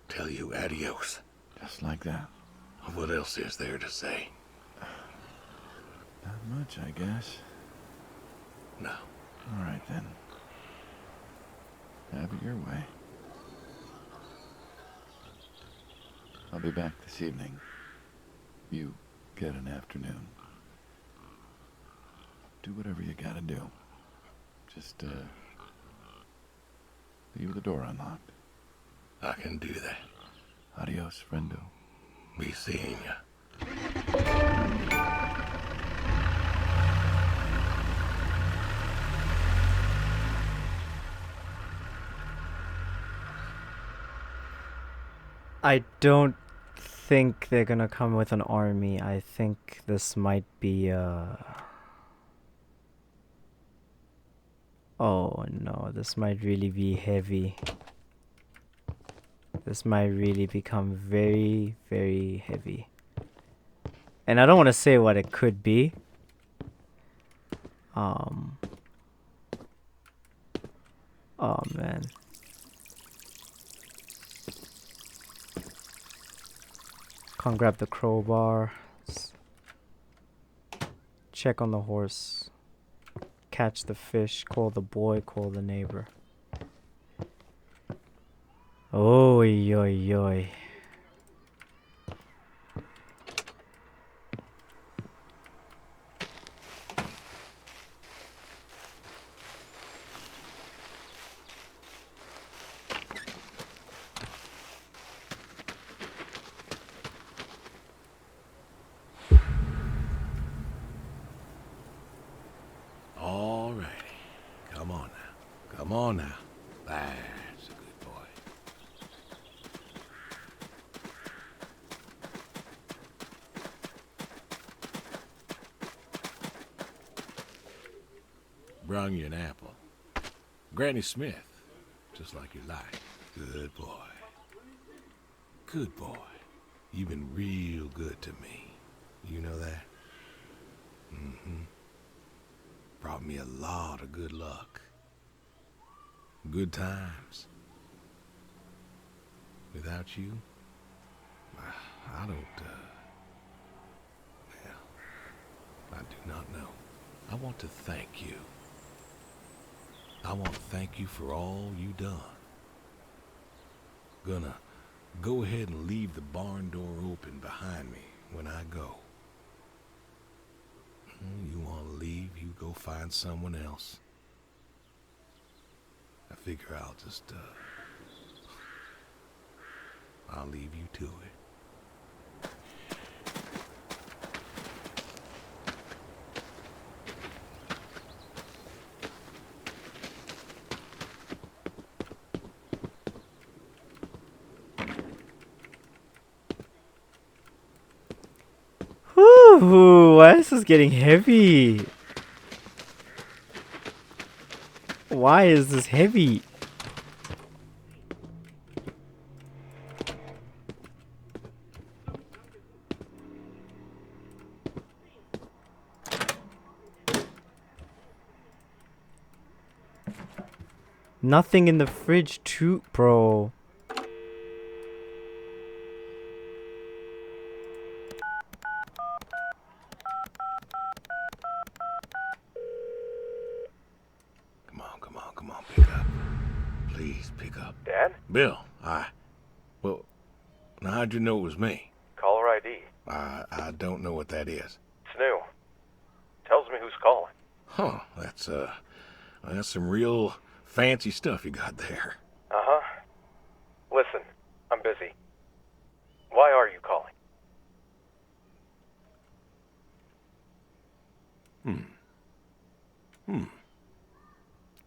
B: tell you adios.
C: Just like that.
B: What else is there to say?
C: Not much, I guess.
B: No.
C: All right, then. Have it your way. I'll be back this evening. You get an afternoon. Do whatever you gotta do. Just, leave the door unlocked.
B: I can do that.
C: Adios, friendo.
B: Be seeing ya.
A: I don't think they're gonna come with an army. I think this might be oh no, this might really be heavy. This might really become very, very heavy. And I don't want to say what it could be. Oh man. Can't grab the crowbar. Check on the horse. Catch the fish. Call the boy. Call the neighbor. Oy, oy, oy.
B: All righty. Come on now. Come on now. That's a good boy. Brung you an apple. Granny Smith, just like you like. Good boy. Good boy. You've been real good to me. You know that? Mm-hmm. Brought me a lot of good luck. Good times. Without you, I don't, well, I do not know. I want to thank you. I want to thank you for all you done. Gonna go ahead and leave the barn door open behind me when I go. You want to leave, you go find someone else. I figure I'll just, I'll leave you to it.
A: Whew, why is this getting heavy? Why is this heavy? Nothing in the fridge too, bro.
B: Come on, pick up. Please, pick up.
E: Dad?
B: Bill, well, now how'd you know it was me?
E: Caller ID.
B: I don't know what that is.
E: It's new. Tells me who's calling.
B: Huh, that's some real fancy stuff you got there.
E: Uh-huh. Listen, I'm busy. Why are you calling?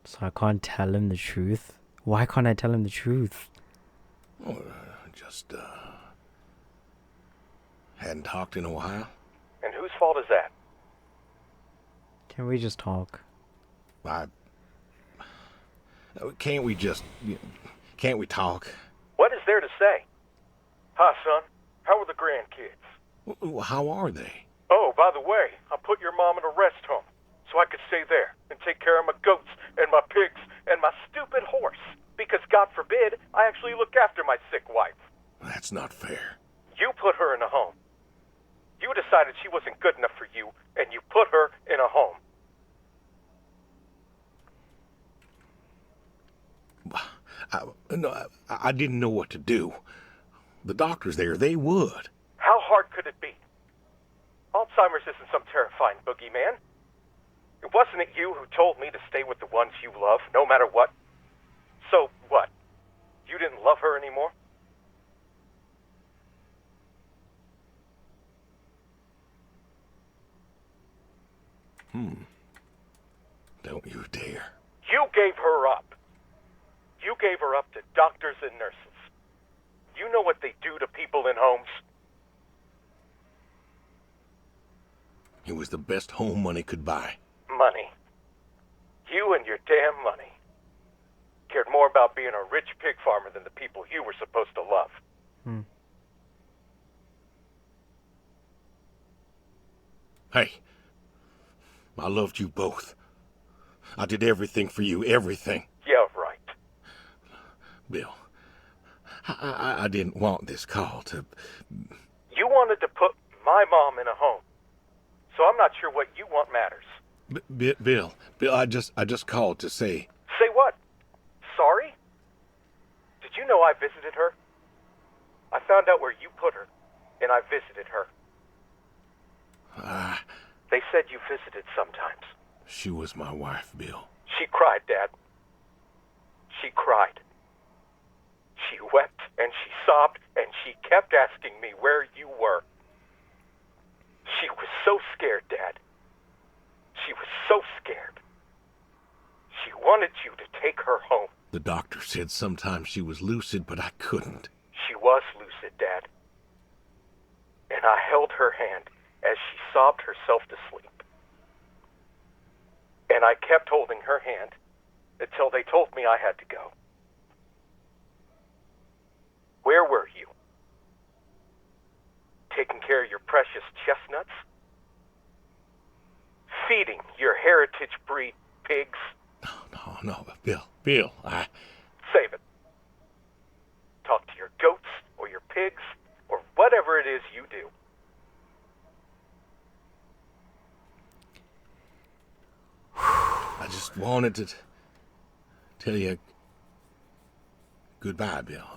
A: So I can't tell him the truth? Why can't I tell him the truth?
B: Oh, just, hadn't talked in a while.
E: And whose fault is that?
A: Can we just talk?
B: Can't we talk?
E: What is there to say? Hi, son. How are the grandkids?
B: How are they?
E: Oh, by the way, I put your mom in a rest home so I could stay there and take care of my goats and my pigs and my stupid horse. Because, God forbid, I actually look after my sick wife.
B: That's not fair.
E: You put her in a home. You decided she wasn't good enough for you, and you put her in a home.
B: I didn't know what to do. The doctors there, they would.
E: How hard could it be? Alzheimer's isn't some terrifying boogeyman. It wasn't you who told me to stay with the ones you love, no matter what. So, what? You didn't love her anymore?
B: Don't you dare.
E: You gave her up. You gave her up to doctors and nurses. You know what they do to people in homes?
B: It was the best home money could buy.
E: Money. You and your damn money. Cared more about being a rich pig farmer than the people you were supposed to love.
B: Hey, I loved you both. I did everything for you, everything.
E: Yeah, right.
B: Bill, I didn't want this call to...
E: You wanted to put my mom in a home. So I'm not sure what you want matters.
B: Bill, I just called to say...
E: Say what? Sorry? Did you know I visited her? I found out where you put her, and I visited her. They said you visited sometimes.
B: She was my wife, Bill.
E: She cried, Dad. She cried. She wept, and she sobbed, and she kept asking me where you were. She was so scared, Dad. She was so scared. She wanted you to take her home.
B: The doctor said sometimes she was lucid, but I couldn't.
E: She was lucid, Dad. And I held her hand as she sobbed herself to sleep. And I kept holding her hand until they told me I had to go. Where were you? Taking care of your precious chestnuts? Feeding your heritage breed pigs?
B: No, Bill,
E: Save it. Talk to your goats or your pigs or whatever it is you do.
B: I just wanted to tell you goodbye, Bill.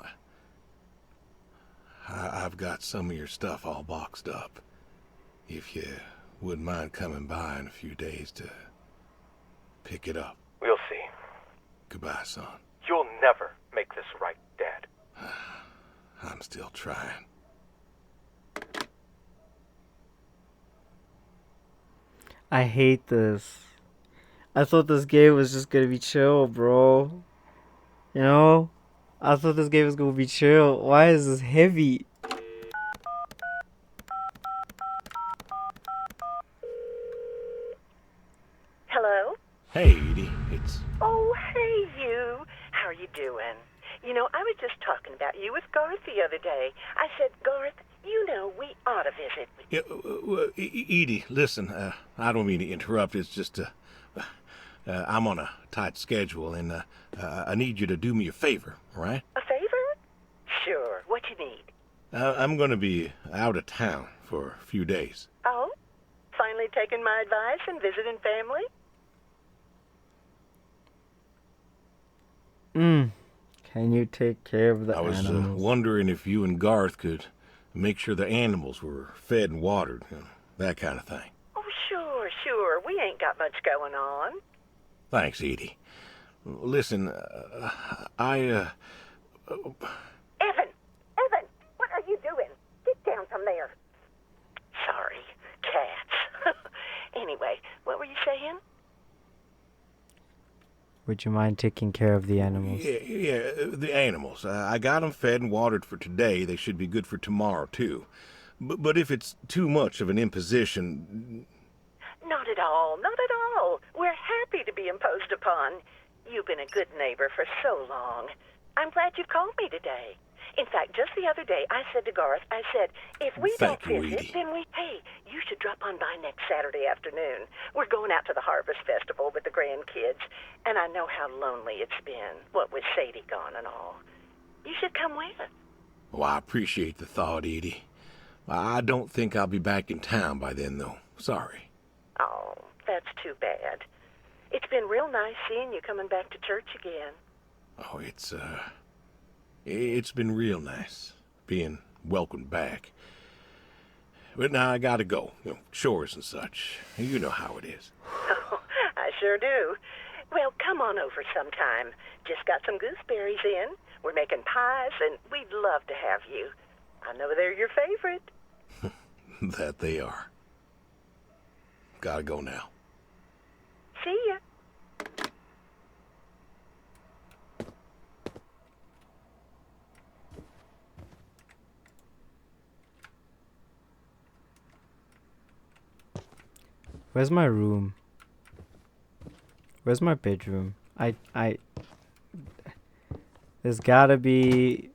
B: I've got some of your stuff all boxed up. If you wouldn't mind coming by in a few days to pick it up.
E: We'll see.
B: Goodbye, son.
E: You'll never make this right, Dad.
B: I'm still trying.
A: I hate this. I thought this game was just gonna be chill, bro. You know? I thought this game was gonna be chill. Why is this heavy?
F: Hello?
B: Hey, Edie, it's...
F: Oh, hey, you. How are you doing? You know, I was just talking about you with Garth the other day. I said, Garth, you know, we ought to visit.
B: Yeah, Edie, listen, I don't mean to interrupt. It's just, I'm on a tight schedule, and I need you to do me a favor, all right?
F: A favor? Sure. What you need?
B: I'm going to be out of town for a few days.
F: Oh? Finally taking my advice and visiting family?
A: Can you take care of the
B: I was
A: animals?
B: wondering if you and Garth could make sure the animals were fed and watered, that kind of thing.
F: Oh, sure. We ain't got much going on.
B: Thanks, Edie. Listen,
F: Evan, what are you doing? Get down from there. Sorry, cats. Anyway, what were you saying?
A: Would you mind taking care of the animals?
B: Yeah, the animals. I got them fed and watered for today. They should be good for tomorrow, too. But if it's too much of an imposition...
F: Not at all. We're happy to be imposed upon. You've been a good neighbor for so long. I'm glad you called me today. In fact, just the other day, I said to Garth, if we
B: Thank
F: don't
B: you,
F: visit,
B: Edie.
F: then you should drop on by next Saturday afternoon. We're going out to the Harvest Festival with the grandkids, and I know how lonely it's been, what with Sadie gone and all. You should come with.
B: Well, I appreciate the thought, Edie. I don't think I'll be back in town by then, though. Sorry.
F: Oh, that's too bad. It's been real nice seeing you coming back to church again.
B: Oh, it's been real nice being welcomed back. But now I gotta go. Chores and such. You know how it is.
F: Oh, I sure do. Well, come on over sometime. Just got some gooseberries in. We're making pies, and we'd love to have you. I know they're your favorite.
B: That they are. Gotta go now.
F: See ya.
A: Where's my room? Where's my bedroom? There's gotta be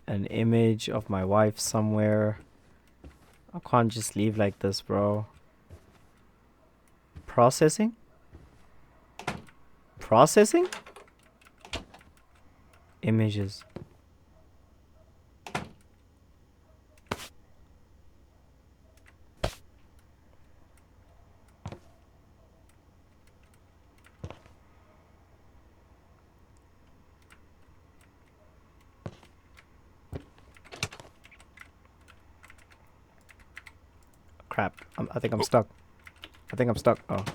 A: an image of my wife somewhere. I can't just leave like this, bro. Processing? Processing? Images. Crap. I think I'm stuck. Oh.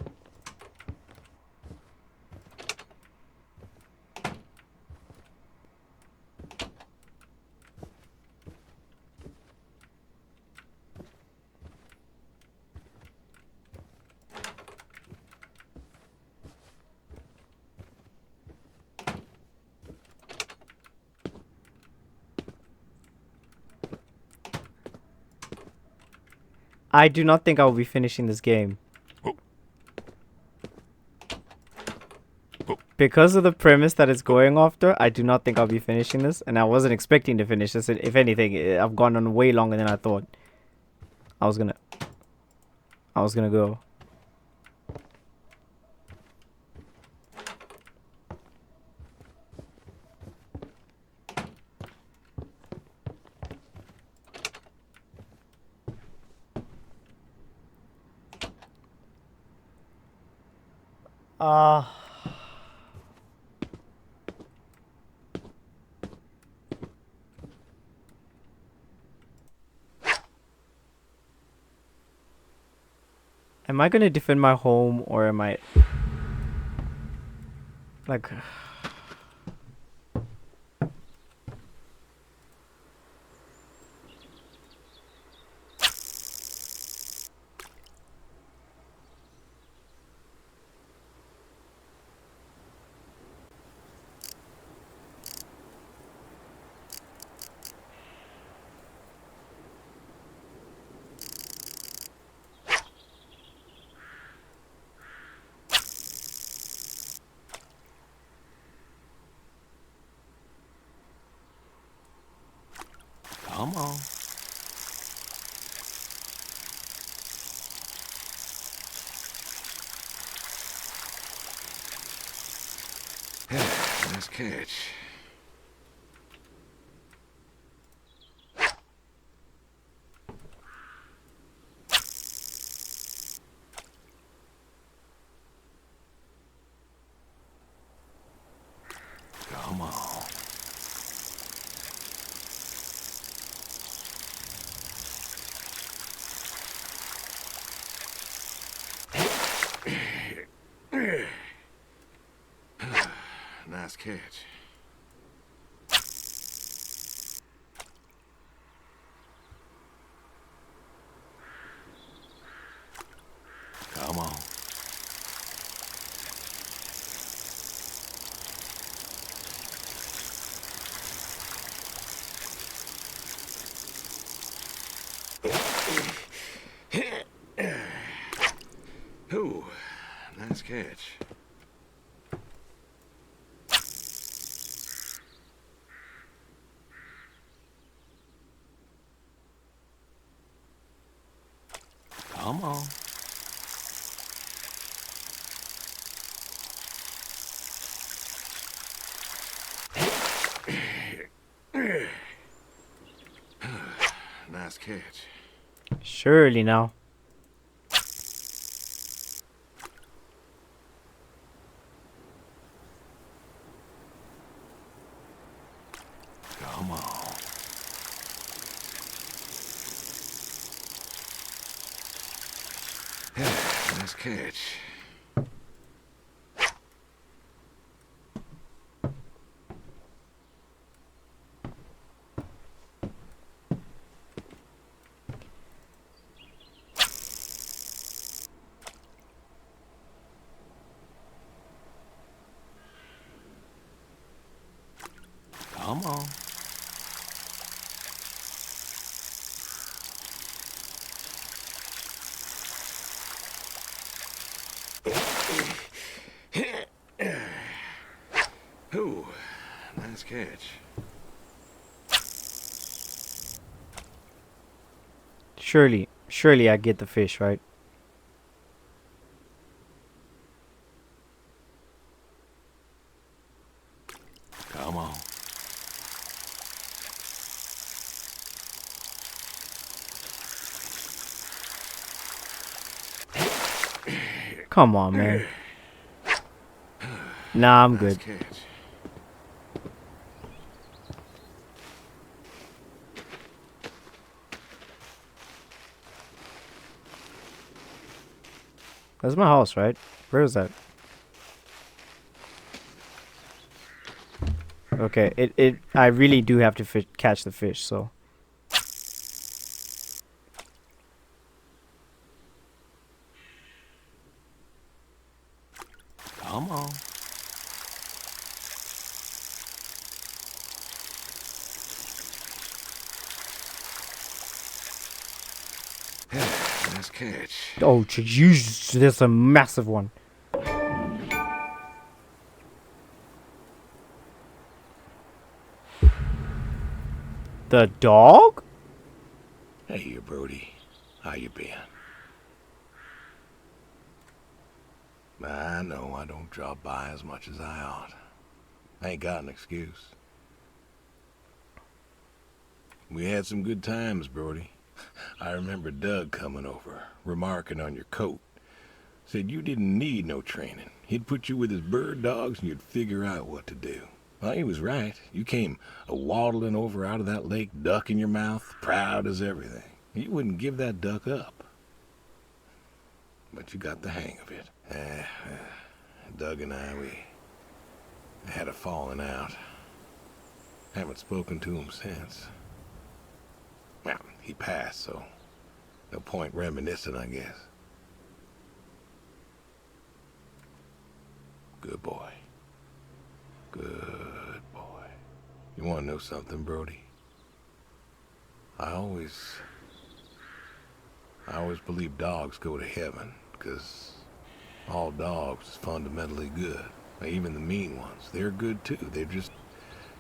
A: I do not think I will be finishing this game. Because of the premise that it's going after, I do not think I'll be finishing this. And I wasn't expecting to finish this. If anything, I've gone on way longer than I thought I was gonna go. Am I gonna defend my home, or am I like...
B: Come on. catch. Come on. Nice catch. Come on. Ooh, nice catch. Come on. Nice catch.
A: Surely now.
B: Come on. Nice catch. Come on. Ooh, nice catch.
A: Surely I get the fish, right?
B: Come on.
A: Come on, man. Nah, I'm
B: Nice
A: good.
B: catch.
A: That's my house, right? Where is that? Okay, I really do have to catch the fish, so.
B: Come on. Nice catch.
A: Oh, jeez, there's a massive one. The dog?
B: Hey, you Brody. How you been? I know I don't drop by as much as I ought. I ain't got an excuse. We had some good times, Brody. I remember Doug coming over, remarking on your coat. Said you didn't need no training. He'd put you with his bird dogs and you'd figure out what to do. Well, he was right. You came a-waddling over out of that lake, duck in your mouth, proud as everything. You wouldn't give that duck up. But you got the hang of it. Doug and I, we had a falling out. Haven't spoken to him since. Well, he passed, so no point reminiscing, I guess. Good boy. Good boy. You want to know something, Brody? I always believe dogs go to heaven, 'cause all dogs is fundamentally good. Even the mean ones, they're good too. They're just,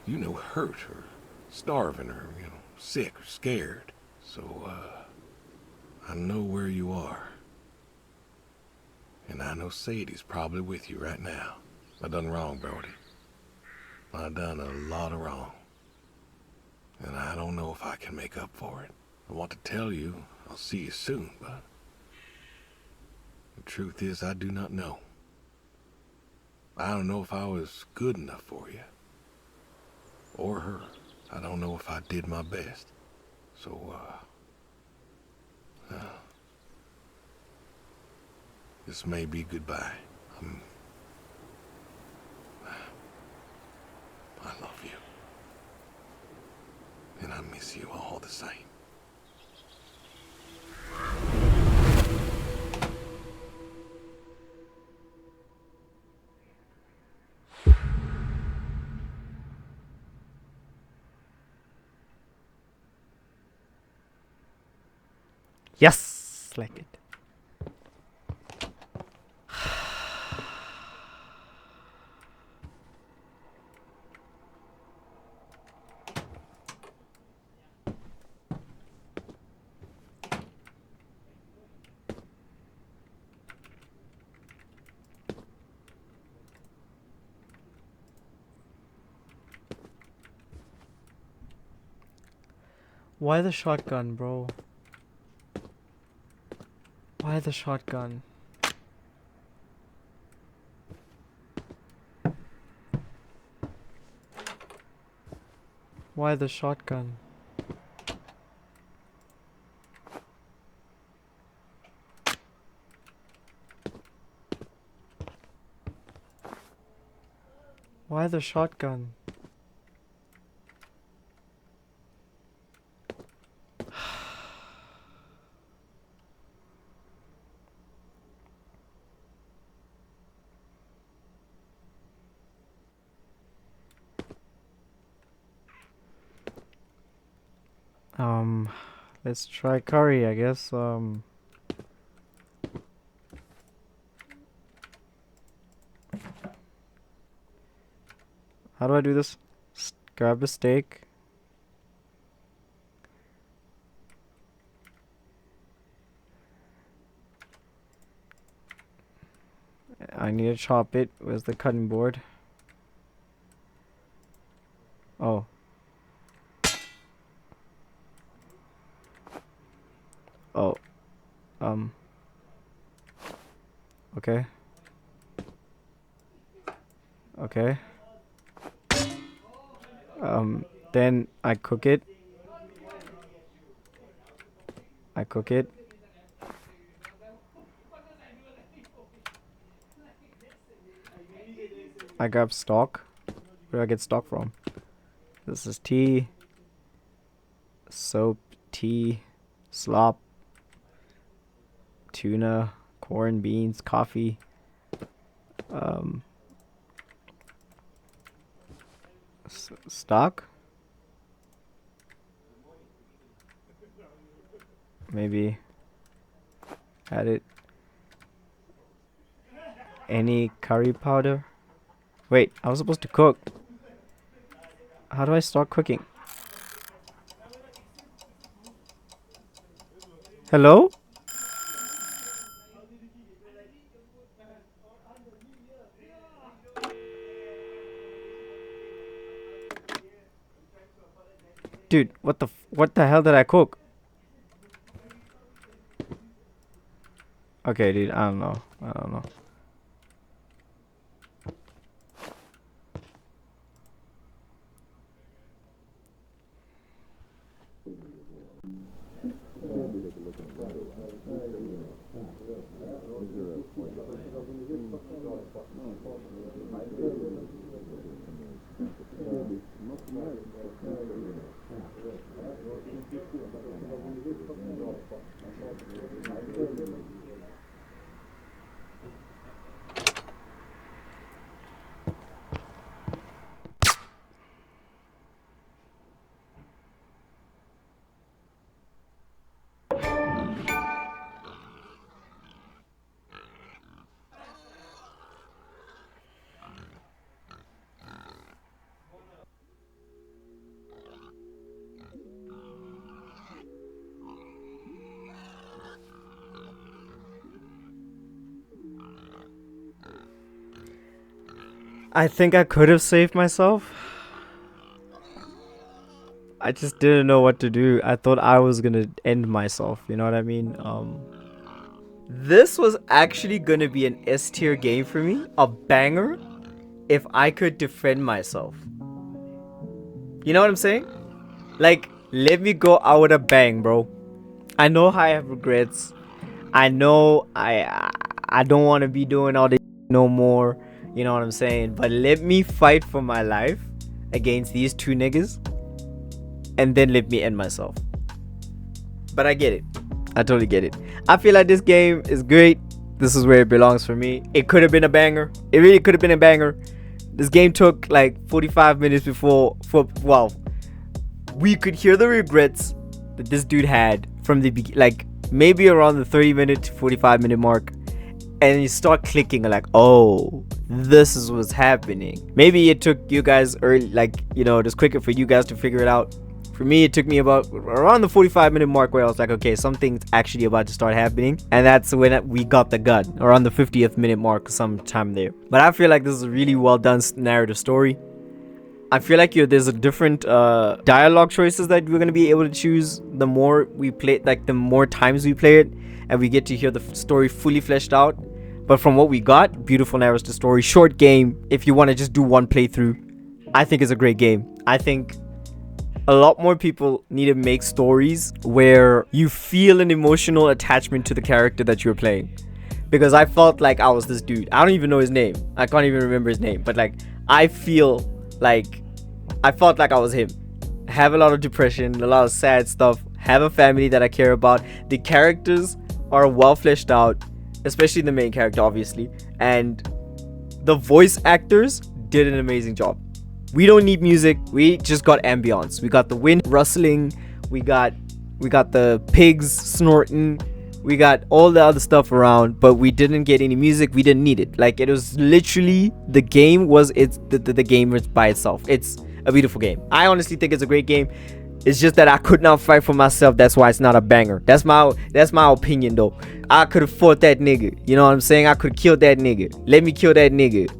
B: hurt or starving or, sick or scared. So, I know where you are. And I know Sadie's probably with you right now. I done wrong, Brody. I done a lot of wrong. And I don't know if I can make up for it. I want to tell you I'll see you soon, but the truth is I do not know. I don't know if I was good enough for you. Or her. I don't know if I did my best. So, this may be goodbye. I love you. And I miss you all the same.
A: Yes! Like it. Why the shotgun, bro? Why the shotgun? Why the shotgun? Why the shotgun? Let's try curry, I guess. How do I do this? Grab a steak. I need to chop it. Where's the cutting board? Oh. Oh. Okay. Okay. Then I cook it. I cook it. I grab stock. Where do I get stock from? This is tea, soap, tea, slop, tuna, corn, beans, coffee. Stock? Maybe add it. Any curry powder? Wait, I was supposed to cook. How do I start cooking? Hello? Dude, what the hell did I cook? Okay, dude, I don't know. I don't know. I think I could have saved myself. I just didn't know what to do. I thought I was gonna end myself. You know what I mean? This was actually gonna be an S tier game for me, a banger, if I could defend myself. You know what I'm saying? Like, let me go out with a bang, bro. I know I have regrets. I know I don't want to be doing all this no more. You know what I'm saying? But let me fight for my life against these two niggas, and then let me end myself. But I get it. I totally get it. I feel like this game is great. This is where it belongs for me. It could have been a banger. It really could have been a banger. This game took like 45 minutes before we could hear the regrets that this dude had from the beginning, like maybe around the 30-minute to 45-minute mark, and you start clicking like, oh, this is what's happening. Maybe it took you guys early, like, you know, it was quicker for you guys to figure it out. For me, it took me about around the 45-minute mark where I was like, okay, something's actually about to start happening. And that's when we got the gun, around the 50th minute mark, sometime there. But I feel like this is a really well done narrative story. I feel like there's a different dialogue choices that we're going to be able to choose the more we play, like the more times we play it, and we get to hear the story fully fleshed out. But from what we got, beautiful narrative story, short game. If you want to just do one playthrough, I think it's a great game. I think a lot more people need to make stories where you feel an emotional attachment to the character that you're playing. Because I felt like I was this dude. I don't even know his name. I can't even remember his name. But like, I felt like I was him. Have a lot of depression, a lot of sad stuff. Have a family that I care about. The characters are well fleshed out, especially the main character, obviously. And the voice actors did an amazing job. We don't need music. We just got ambience. We got the wind rustling. We got the pigs snorting. We got all the other stuff around, but we didn't get any music. We didn't need it. Like, it was literally, the game was the game was by itself. It's a beautiful game. I honestly think it's a great game. It's just that I could not fight for myself. That's why it's not a banger. That's my opinion though. I could have fought that nigga. You know what I'm saying? I could have killed that nigga. Let me kill that nigga.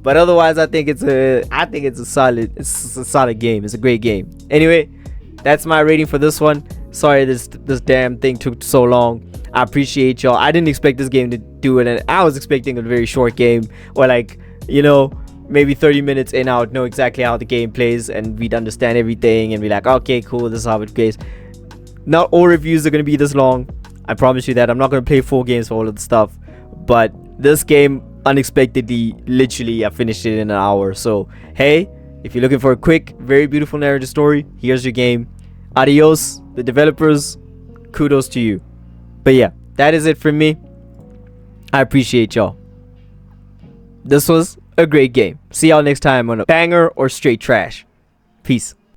A: But otherwise, I think it's a solid game. It's a great game. Anyway, that's my rating for this one. Sorry this damn thing took so long. I appreciate y'all. I didn't expect this game to do it, and I was expecting a very short game, or like, you know, maybe 30 minutes in, I would know exactly how the game plays, and we'd understand everything and be like, okay, cool, this is how it plays. Not all reviews are gonna be this long. I promise you that. I'm not gonna play full games for all of the stuff, but this game, unexpectedly, literally, I finished it in an hour. So hey, if you're looking for a quick, very beautiful narrative story, here's your game. Adios, the developers. Kudos to you. But yeah, that is it from me. I appreciate y'all. This was a great game. See y'all next time on a banger or straight trash. Peace.